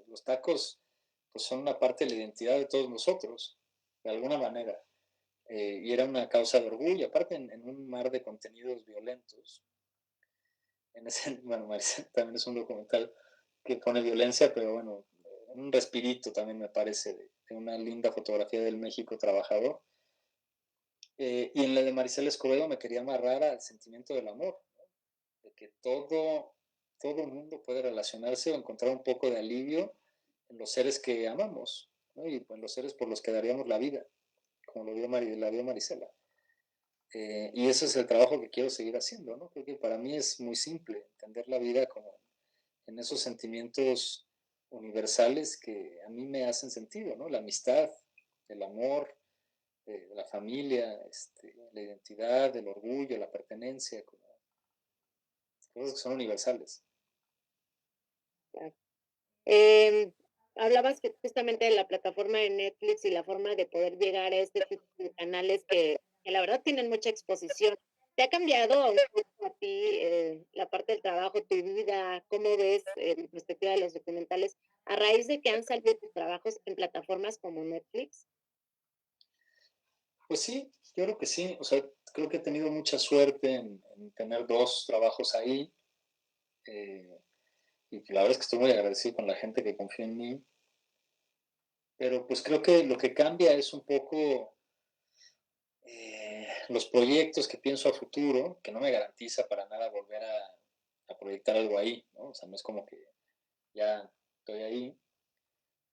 Speaker 2: Los tacos pues, son una parte de la identidad de todos nosotros, de alguna manera. Y era una causa de orgullo, aparte en un mar de contenidos violentos. Bueno, Maricel también es un documental que pone violencia, pero bueno, un respirito también me parece de una linda fotografía del México trabajador. Y en la de Maricel Escobedo me quería amarrar al sentimiento del amor, ¿no? De que todo el mundo puede relacionarse o encontrar un poco de alivio en los seres que amamos, ¿no? Y en los seres por los que daríamos la vida, como la vio Marisela. Y ese es el trabajo que quiero seguir haciendo, ¿no? Creo que para mí es muy simple entender la vida como en esos sentimientos universales que a mí me hacen sentido, ¿no? La amistad, el amor, la familia, la identidad, el orgullo, la pertenencia, como cosas que son universales.
Speaker 1: Eh, Hablabas que justamente de la plataforma de Netflix y la forma de poder llegar a este tipo de canales que la verdad tienen mucha exposición. ¿Te ha cambiado un poco a ti la parte del trabajo, tu vida? ¿Cómo ves en perspectiva de los documentales a raíz de que han salido tus trabajos en plataformas como Netflix?
Speaker 2: Pues sí, yo creo que sí. O sea, creo que he tenido mucha suerte en tener 2 trabajos ahí. Y la verdad es que estoy muy agradecido con la gente que confía en mí. Pero pues creo que lo que cambia es un poco los proyectos que pienso a futuro, que no me garantiza para nada volver a proyectar algo ahí, ¿no? O sea, no es como que ya estoy ahí,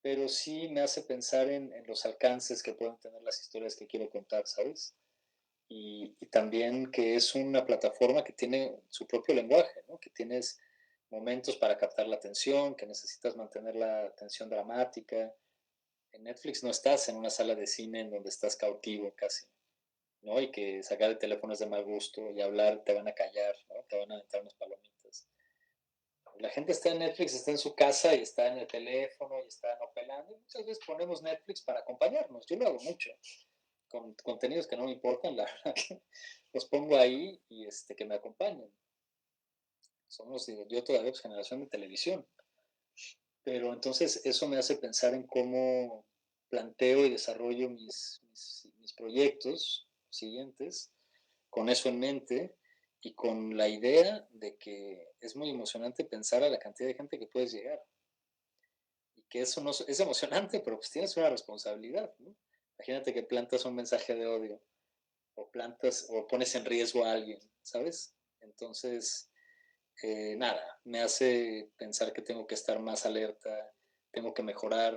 Speaker 2: pero sí me hace pensar en los alcances que pueden tener las historias que quiero contar, ¿sabes? Y también que es una plataforma que tiene su propio lenguaje, ¿no? Que tienes momentos para captar la atención, que necesitas mantener la atención dramática. En Netflix no estás en una sala de cine en donde estás cautivo casi, ¿no? Y que sacar el teléfono es de mal gusto y hablar te van a callar, ¿no? Te van a aventar unas palomitas. La gente está en Netflix, está en su casa y está en el teléfono y está no pelando. Y muchas veces ponemos Netflix para acompañarnos. Yo lo hago mucho. Con contenidos que no me importan, la verdad que los pongo ahí y que me acompañen. Somos, digo, yo todavía pues, generación de televisión. Pero entonces eso me hace pensar en cómo planteo y desarrollo mis proyectos siguientes con eso en mente y con la idea de que es muy emocionante pensar a la cantidad de gente que puedes llegar. Y que eso no es emocionante, pero pues tienes una responsabilidad, ¿no? Imagínate que plantas un mensaje de odio o plantas o pones en riesgo a alguien, ¿sabes? Entonces, nada, me hace pensar que tengo que estar más alerta, tengo que mejorar,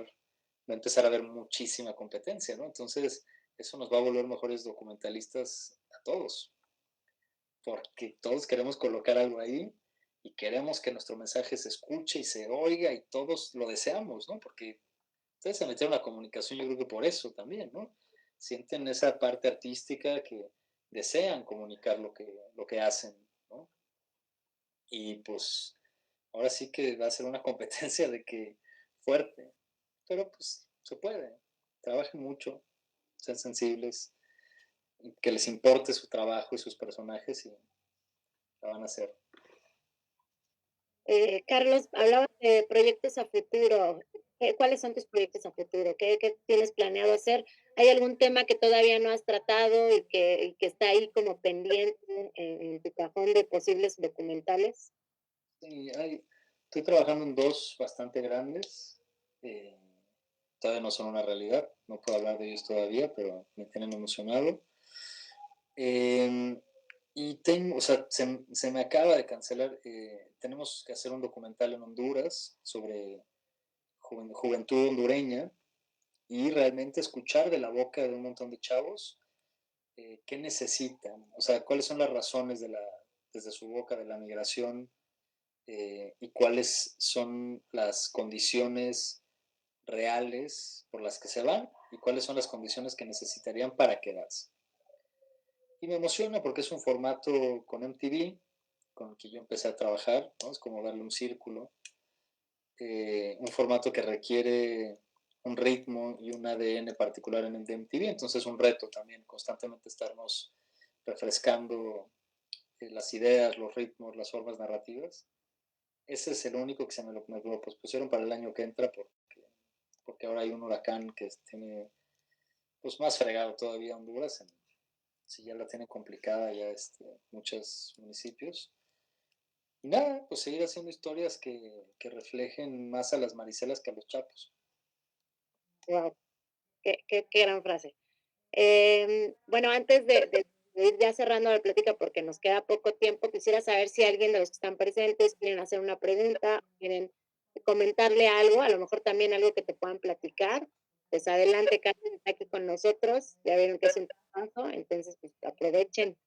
Speaker 2: va a empezar a haber muchísima competencia, ¿no? Entonces, eso nos va a volver mejores documentalistas a todos, porque todos queremos colocar algo ahí y queremos que nuestro mensaje se escuche y se oiga y todos lo deseamos, ¿no? Porque ustedes se metieron a la comunicación, yo creo que por eso también, ¿no? Sienten esa parte artística que desean comunicar lo que hacen, ¿no? Y pues ahora sí que va a ser una competencia de que fuerte, pero pues se puede. Trabajen mucho, sean sensibles, que les importe su trabajo y sus personajes y la van a hacer.
Speaker 1: Carlos, hablabas de proyectos a futuro. ¿Cuáles son tus proyectos a futuro? ¿Qué tienes planeado hacer? ¿Hay algún tema que todavía no has tratado y que está ahí como pendiente en tu cajón de posibles documentales?
Speaker 2: Sí, estoy trabajando en 2 bastante grandes. eh, Todavía no son una realidad, no puedo hablar de ellos todavía, pero me tienen emocionado. Eh, y tengo, o sea, se me acaba de cancelar, tenemos que hacer un documental en Honduras sobre juventud hondureña y realmente escuchar de la boca de un montón de chavos qué necesitan, o sea, cuáles son las razones desde su boca de la migración y cuáles son las condiciones reales por las que se van y cuáles son las condiciones que necesitarían para quedarse. Y me emociona porque es un formato con MTV, con el que yo empecé a trabajar, ¿no? Es como darle un círculo, un formato que requiere un ritmo y un ADN particular en el de MTV. Entonces, un reto también, constantemente estarnos refrescando las ideas, los ritmos, las formas narrativas. Ese es el único que me lo pospusieron para el año que entra porque ahora hay un huracán que tiene pues más fregado todavía Honduras, si ya la tiene complicada ya muchos municipios. Y nada, pues seguir haciendo historias que reflejen más a las Maricelas que a los Chapos.
Speaker 1: Wow, qué gran frase. Bueno, antes de ir ya cerrando la plática, porque nos queda poco tiempo, quisiera saber si alguien de los que están presentes quieren hacer una pregunta, quieren comentarle algo, a lo mejor también algo que te puedan platicar. Pues adelante, Carmen está aquí con nosotros, ya vieron que es un trabajo, entonces pues aprovechen.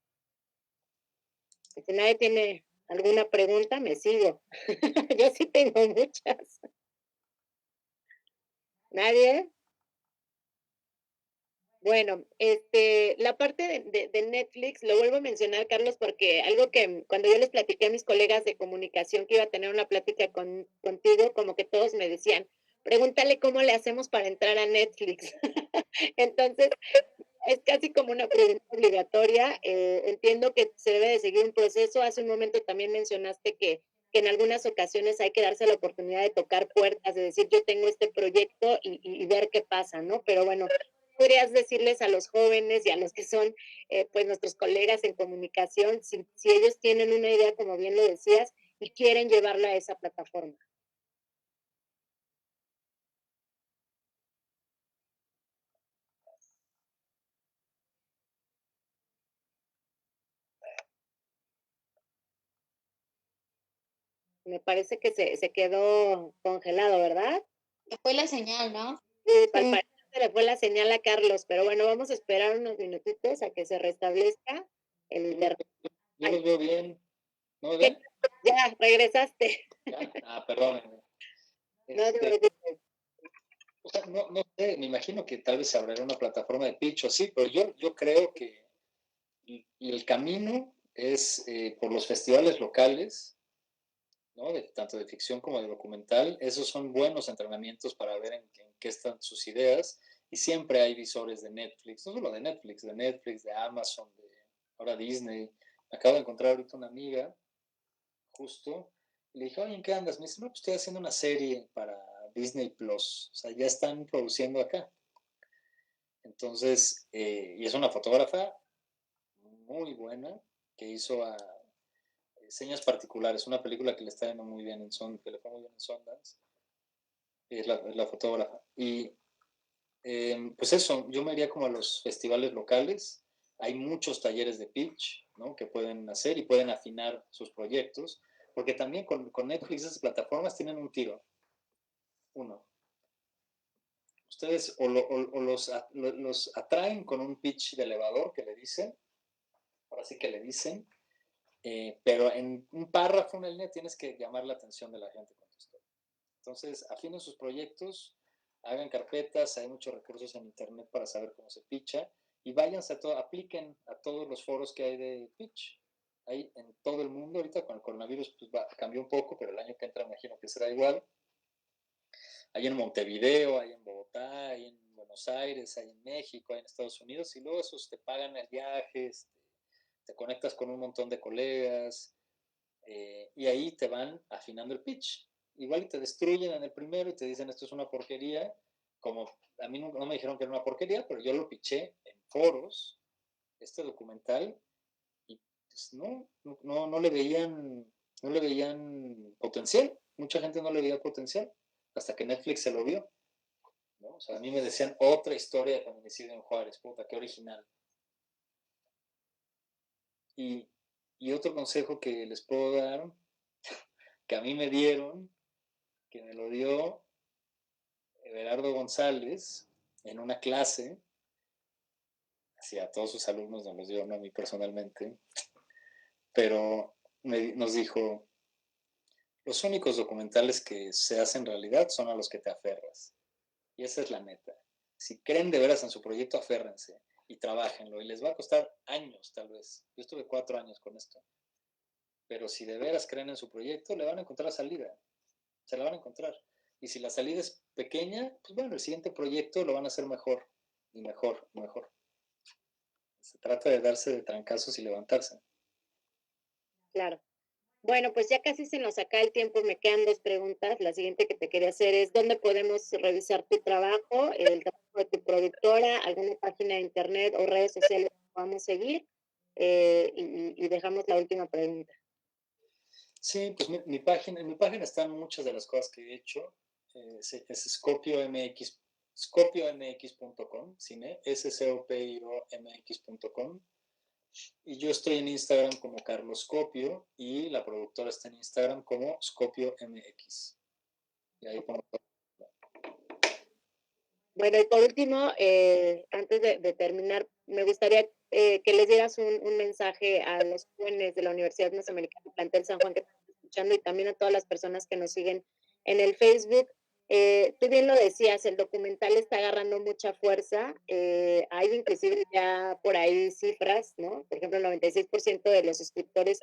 Speaker 1: Si nadie tiene alguna pregunta, me sigo. Yo sí tengo muchas. ¿Nadie? Bueno, la parte de Netflix, lo vuelvo a mencionar, Carlos, porque algo que cuando yo les platiqué a mis colegas de comunicación que iba a tener una plática contigo, como que todos me decían, pregúntale cómo le hacemos para entrar a Netflix. Entonces, es casi como una pregunta obligatoria. Entiendo que se debe de seguir un proceso. Hace un momento también mencionaste que en algunas ocasiones hay que darse la oportunidad de tocar puertas, de decir, yo tengo este proyecto y ver qué pasa, ¿no? Pero bueno, podrías decirles a los jóvenes y a los que son pues nuestros colegas en comunicación, si ellos tienen una idea, como bien lo decías, y quieren llevarla a esa plataforma. Me parece que se quedó congelado, ¿verdad?
Speaker 4: Fue la señal, ¿no?
Speaker 1: Sí, al parecer se le fue la señal a Carlos, pero bueno, vamos a esperar unos minutitos a que se restablezca el internet.
Speaker 2: Yo los veo bien. ¿No me
Speaker 1: ¿Qué?
Speaker 2: ven?
Speaker 1: Ya, regresaste.
Speaker 2: ¿Ya? Perdónenme.
Speaker 1: No te preocupes.
Speaker 2: O sea, no sé, me imagino que tal vez se abrirá una plataforma de pitch o así, pero yo creo que el camino es por los festivales locales, ¿no? Tanto de ficción como de documental. Esos son buenos entrenamientos para ver en qué están sus ideas. Y siempre hay visores de Netflix, no solo de Netflix, de Amazon, de ahora Disney. Acabo de encontrar ahorita una amiga, justo, y le dije, oye, ¿en qué andas? Me dice, no, pues estoy haciendo una serie para Disney Plus. O sea, ya están produciendo acá. Entonces, y es una fotógrafa muy buena que hizo a Señas Particulares, una película que le está yendo muy bien que le fue muy bien en Sundance. Es la fotógrafa. Y pues eso, yo me iría como a los festivales locales. Hay muchos talleres de pitch, ¿no? Que pueden hacer y pueden afinar sus proyectos, porque también con Netflix esas plataformas tienen un tiro. Uno, ustedes o los atraen con un pitch de elevador que le dicen, ahora sí que le dicen, pero en un párrafo en el net tienes que llamar la atención de la gente con tu historia. Entonces, afinen sus proyectos, hagan carpetas, hay muchos recursos en internet para saber cómo se pitcha y váyanse apliquen a todos los foros que hay de pitch. Hay en todo el mundo, ahorita con el coronavirus pues cambió un poco, pero el año que entra me imagino que será igual. Hay en Montevideo, hay en Bogotá, hay en Buenos Aires, hay en México, hay en Estados Unidos, y luego esos te pagan el viaje, te conectas con un montón de colegas, y ahí te van afinando el pitch. Igual te destruyen en el primero y te dicen esto es una porquería, como a mí no me dijeron que era una porquería, pero yo lo pitché en foros, este documental, y pues no le veían potencial, mucha gente no le veía potencial, hasta que Netflix se lo vio, ¿no? O sea, a mí me decían otra historia de feminicidio en Juárez, puta, qué original. Y, y otro consejo que les puedo dar, que a mí me dieron, que me lo dio Everardo González en una clase, así a todos sus alumnos nos los dio, no a mí personalmente, pero nos dijo, los únicos documentales que se hacen realidad son a los que te aferras. Y esa es la meta. Si creen de veras en su proyecto, aférrense y trabajenlo. Y les va a costar años, tal vez. Yo estuve 4 años con esto. Pero si de veras creen en su proyecto, le van a encontrar salida. Se la van a encontrar. Y si la salida es pequeña, pues bueno, el siguiente proyecto lo van a hacer mejor y mejor, mejor. Se trata de darse de trancazos y levantarse.
Speaker 1: Claro. Bueno, pues ya casi se nos acaba el tiempo, me quedan 2 preguntas. La siguiente que te quería hacer es, ¿dónde podemos revisar tu trabajo, el trabajo de tu productora, alguna página de internet o redes sociales que podamos seguir? Y dejamos la última pregunta.
Speaker 2: Sí, pues en mi página están muchas de las cosas que he hecho. Es scopiomx.com, cine, scopiomx.com. Y yo estoy en Instagram como Carlos Scopio y la productora está en Instagram como ScopioMX. Y ahí pongo todo.
Speaker 1: Bueno, y por último, antes de terminar, me gustaría que les dieras un mensaje a los jóvenes de la Universidad Mesoamericana Plantel San Juan que están escuchando y también a todas las personas que nos siguen en el Facebook. Tú bien lo decías, el documental está agarrando mucha fuerza. Hay inclusive ya por ahí cifras, ¿no? Por ejemplo, el 96% de los suscriptores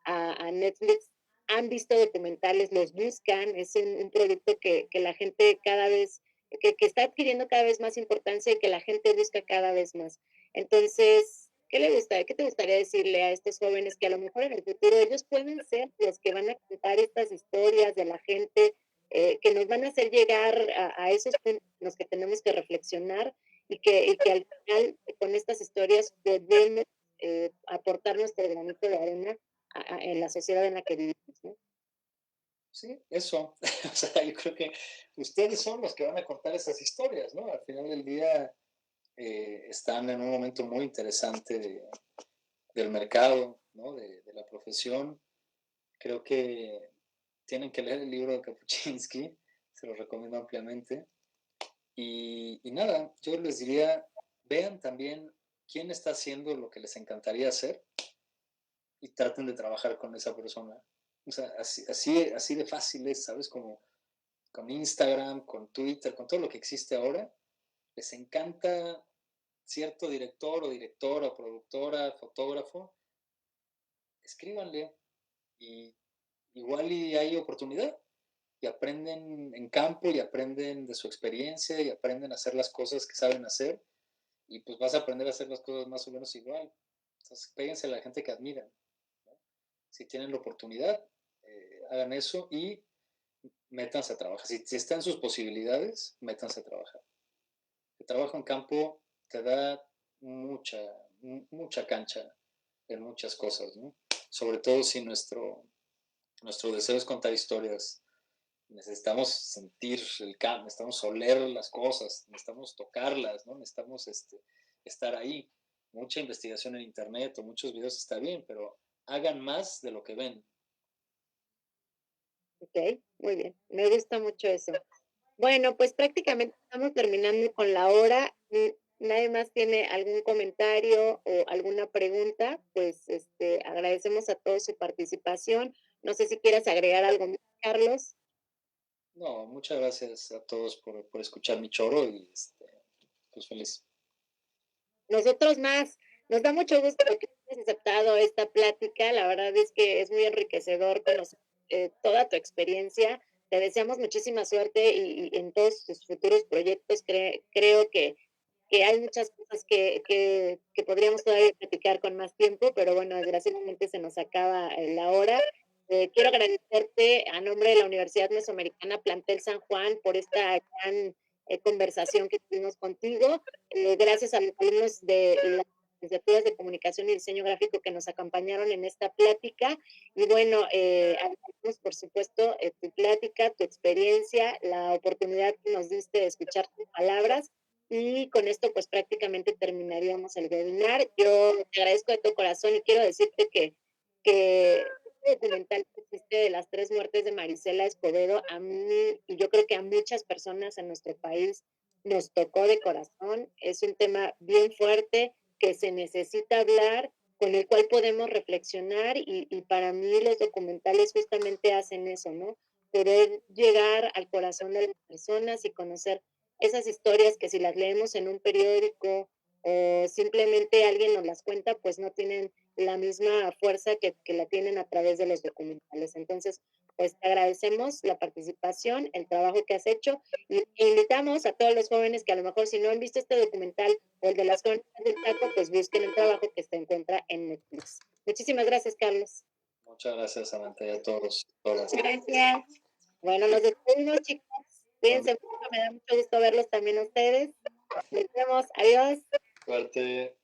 Speaker 1: a Netflix han visto documentales, los buscan, es un producto que la gente cada vez que está adquiriendo cada vez más importancia y que la gente busca cada vez más. Entonces, qué te gustaría decirle a estos jóvenes que a lo mejor en el futuro ellos pueden ser los que van a contar estas historias de la gente, que nos van a hacer llegar a esos puntos en los que tenemos que reflexionar y que al final con estas historias podemos aportar nuestro granito de arena en la sociedad en la que vivimos, ¿no?
Speaker 2: Sí, eso. O sea, yo creo que ustedes son los que van a contar esas historias, ¿no? Al final del día están en un momento muy interesante del mercado, ¿no? De la profesión. Creo que tienen que leer el libro de Kapuczynski, se lo recomiendo ampliamente. Y nada, yo les diría, vean también quién está haciendo lo que les encantaría hacer y traten de trabajar con esa persona. O sea, así de fácil es, ¿sabes? Como con Instagram, con Twitter, con todo lo que existe ahora, les encanta cierto director o directora, productora, fotógrafo, escríbanle y igual y hay oportunidad y aprenden en campo y aprenden de su experiencia y aprenden a hacer las cosas que saben hacer y pues vas a aprender a hacer las cosas más o menos igual. Entonces, péguense a la gente que admiran, ¿no? Si tienen la oportunidad, hagan eso y métanse a trabajar. Si están sus posibilidades, métanse a trabajar. El trabajo en campo te da mucha, mucha cancha en muchas cosas, ¿no? Sobre todo si nuestro deseo es contar historias. Necesitamos sentir el campo, necesitamos oler las cosas, necesitamos tocarlas, ¿no? Necesitamos estar ahí. Mucha investigación en internet o muchos videos está bien, pero hagan más de lo que ven.
Speaker 1: Ok, muy bien, me gusta mucho eso. Bueno, pues prácticamente estamos terminando con la hora. ¿Nadie más tiene algún comentario o alguna pregunta? Pues agradecemos a todos su participación. No sé si quieras agregar algo más, Carlos.
Speaker 2: No, muchas gracias a todos por escuchar mi choro y pues feliz.
Speaker 1: Nosotros más. Nos da mucho gusto que hayas aceptado esta plática. La verdad es que es muy enriquecedor conocer toda tu experiencia. Te deseamos muchísima suerte y en todos tus futuros proyectos. Creo que hay muchas cosas que podríamos todavía platicar con más tiempo, pero bueno, desgraciadamente se nos acaba la hora. Quiero agradecerte a nombre de la Universidad Mesoamericana Plantel San Juan por esta gran conversación que tuvimos contigo. Gracias a los alumnos de las licenciaturas de Comunicación y Diseño Gráfico que nos acompañaron en esta plática. Y bueno, agradecemos por supuesto tu plática, tu experiencia, la oportunidad que nos diste de escuchar tus palabras. Y con esto pues prácticamente terminaríamos el webinar. Yo te agradezco de todo corazón y quiero decirte que este documental que existe de las 3 muertes de Marisela Escobedo, a mí y yo creo que a muchas personas en nuestro país nos tocó de corazón. Es un tema bien fuerte que se necesita hablar, con el cual podemos reflexionar y para mí los documentales justamente hacen eso, ¿no? Poder llegar al corazón de las personas y conocer esas historias que si las leemos en un periódico o simplemente alguien nos las cuenta, pues no tienen la misma fuerza que la tienen a través de los documentales. Entonces, pues te agradecemos la participación, el trabajo que has hecho y invitamos a todos los jóvenes que a lo mejor si no han visto este documental o el de las crónicas del taco, pues busquen el trabajo que se encuentra en Netflix. Muchísimas gracias, Carlos.
Speaker 2: Muchas gracias, Samantha, y a todos. Todas.
Speaker 1: Gracias. Bueno, nos despedimos, chicos. Cuídense mucho, me da mucho gusto verlos también a ustedes. Nos vemos. Adiós.
Speaker 2: Suerte.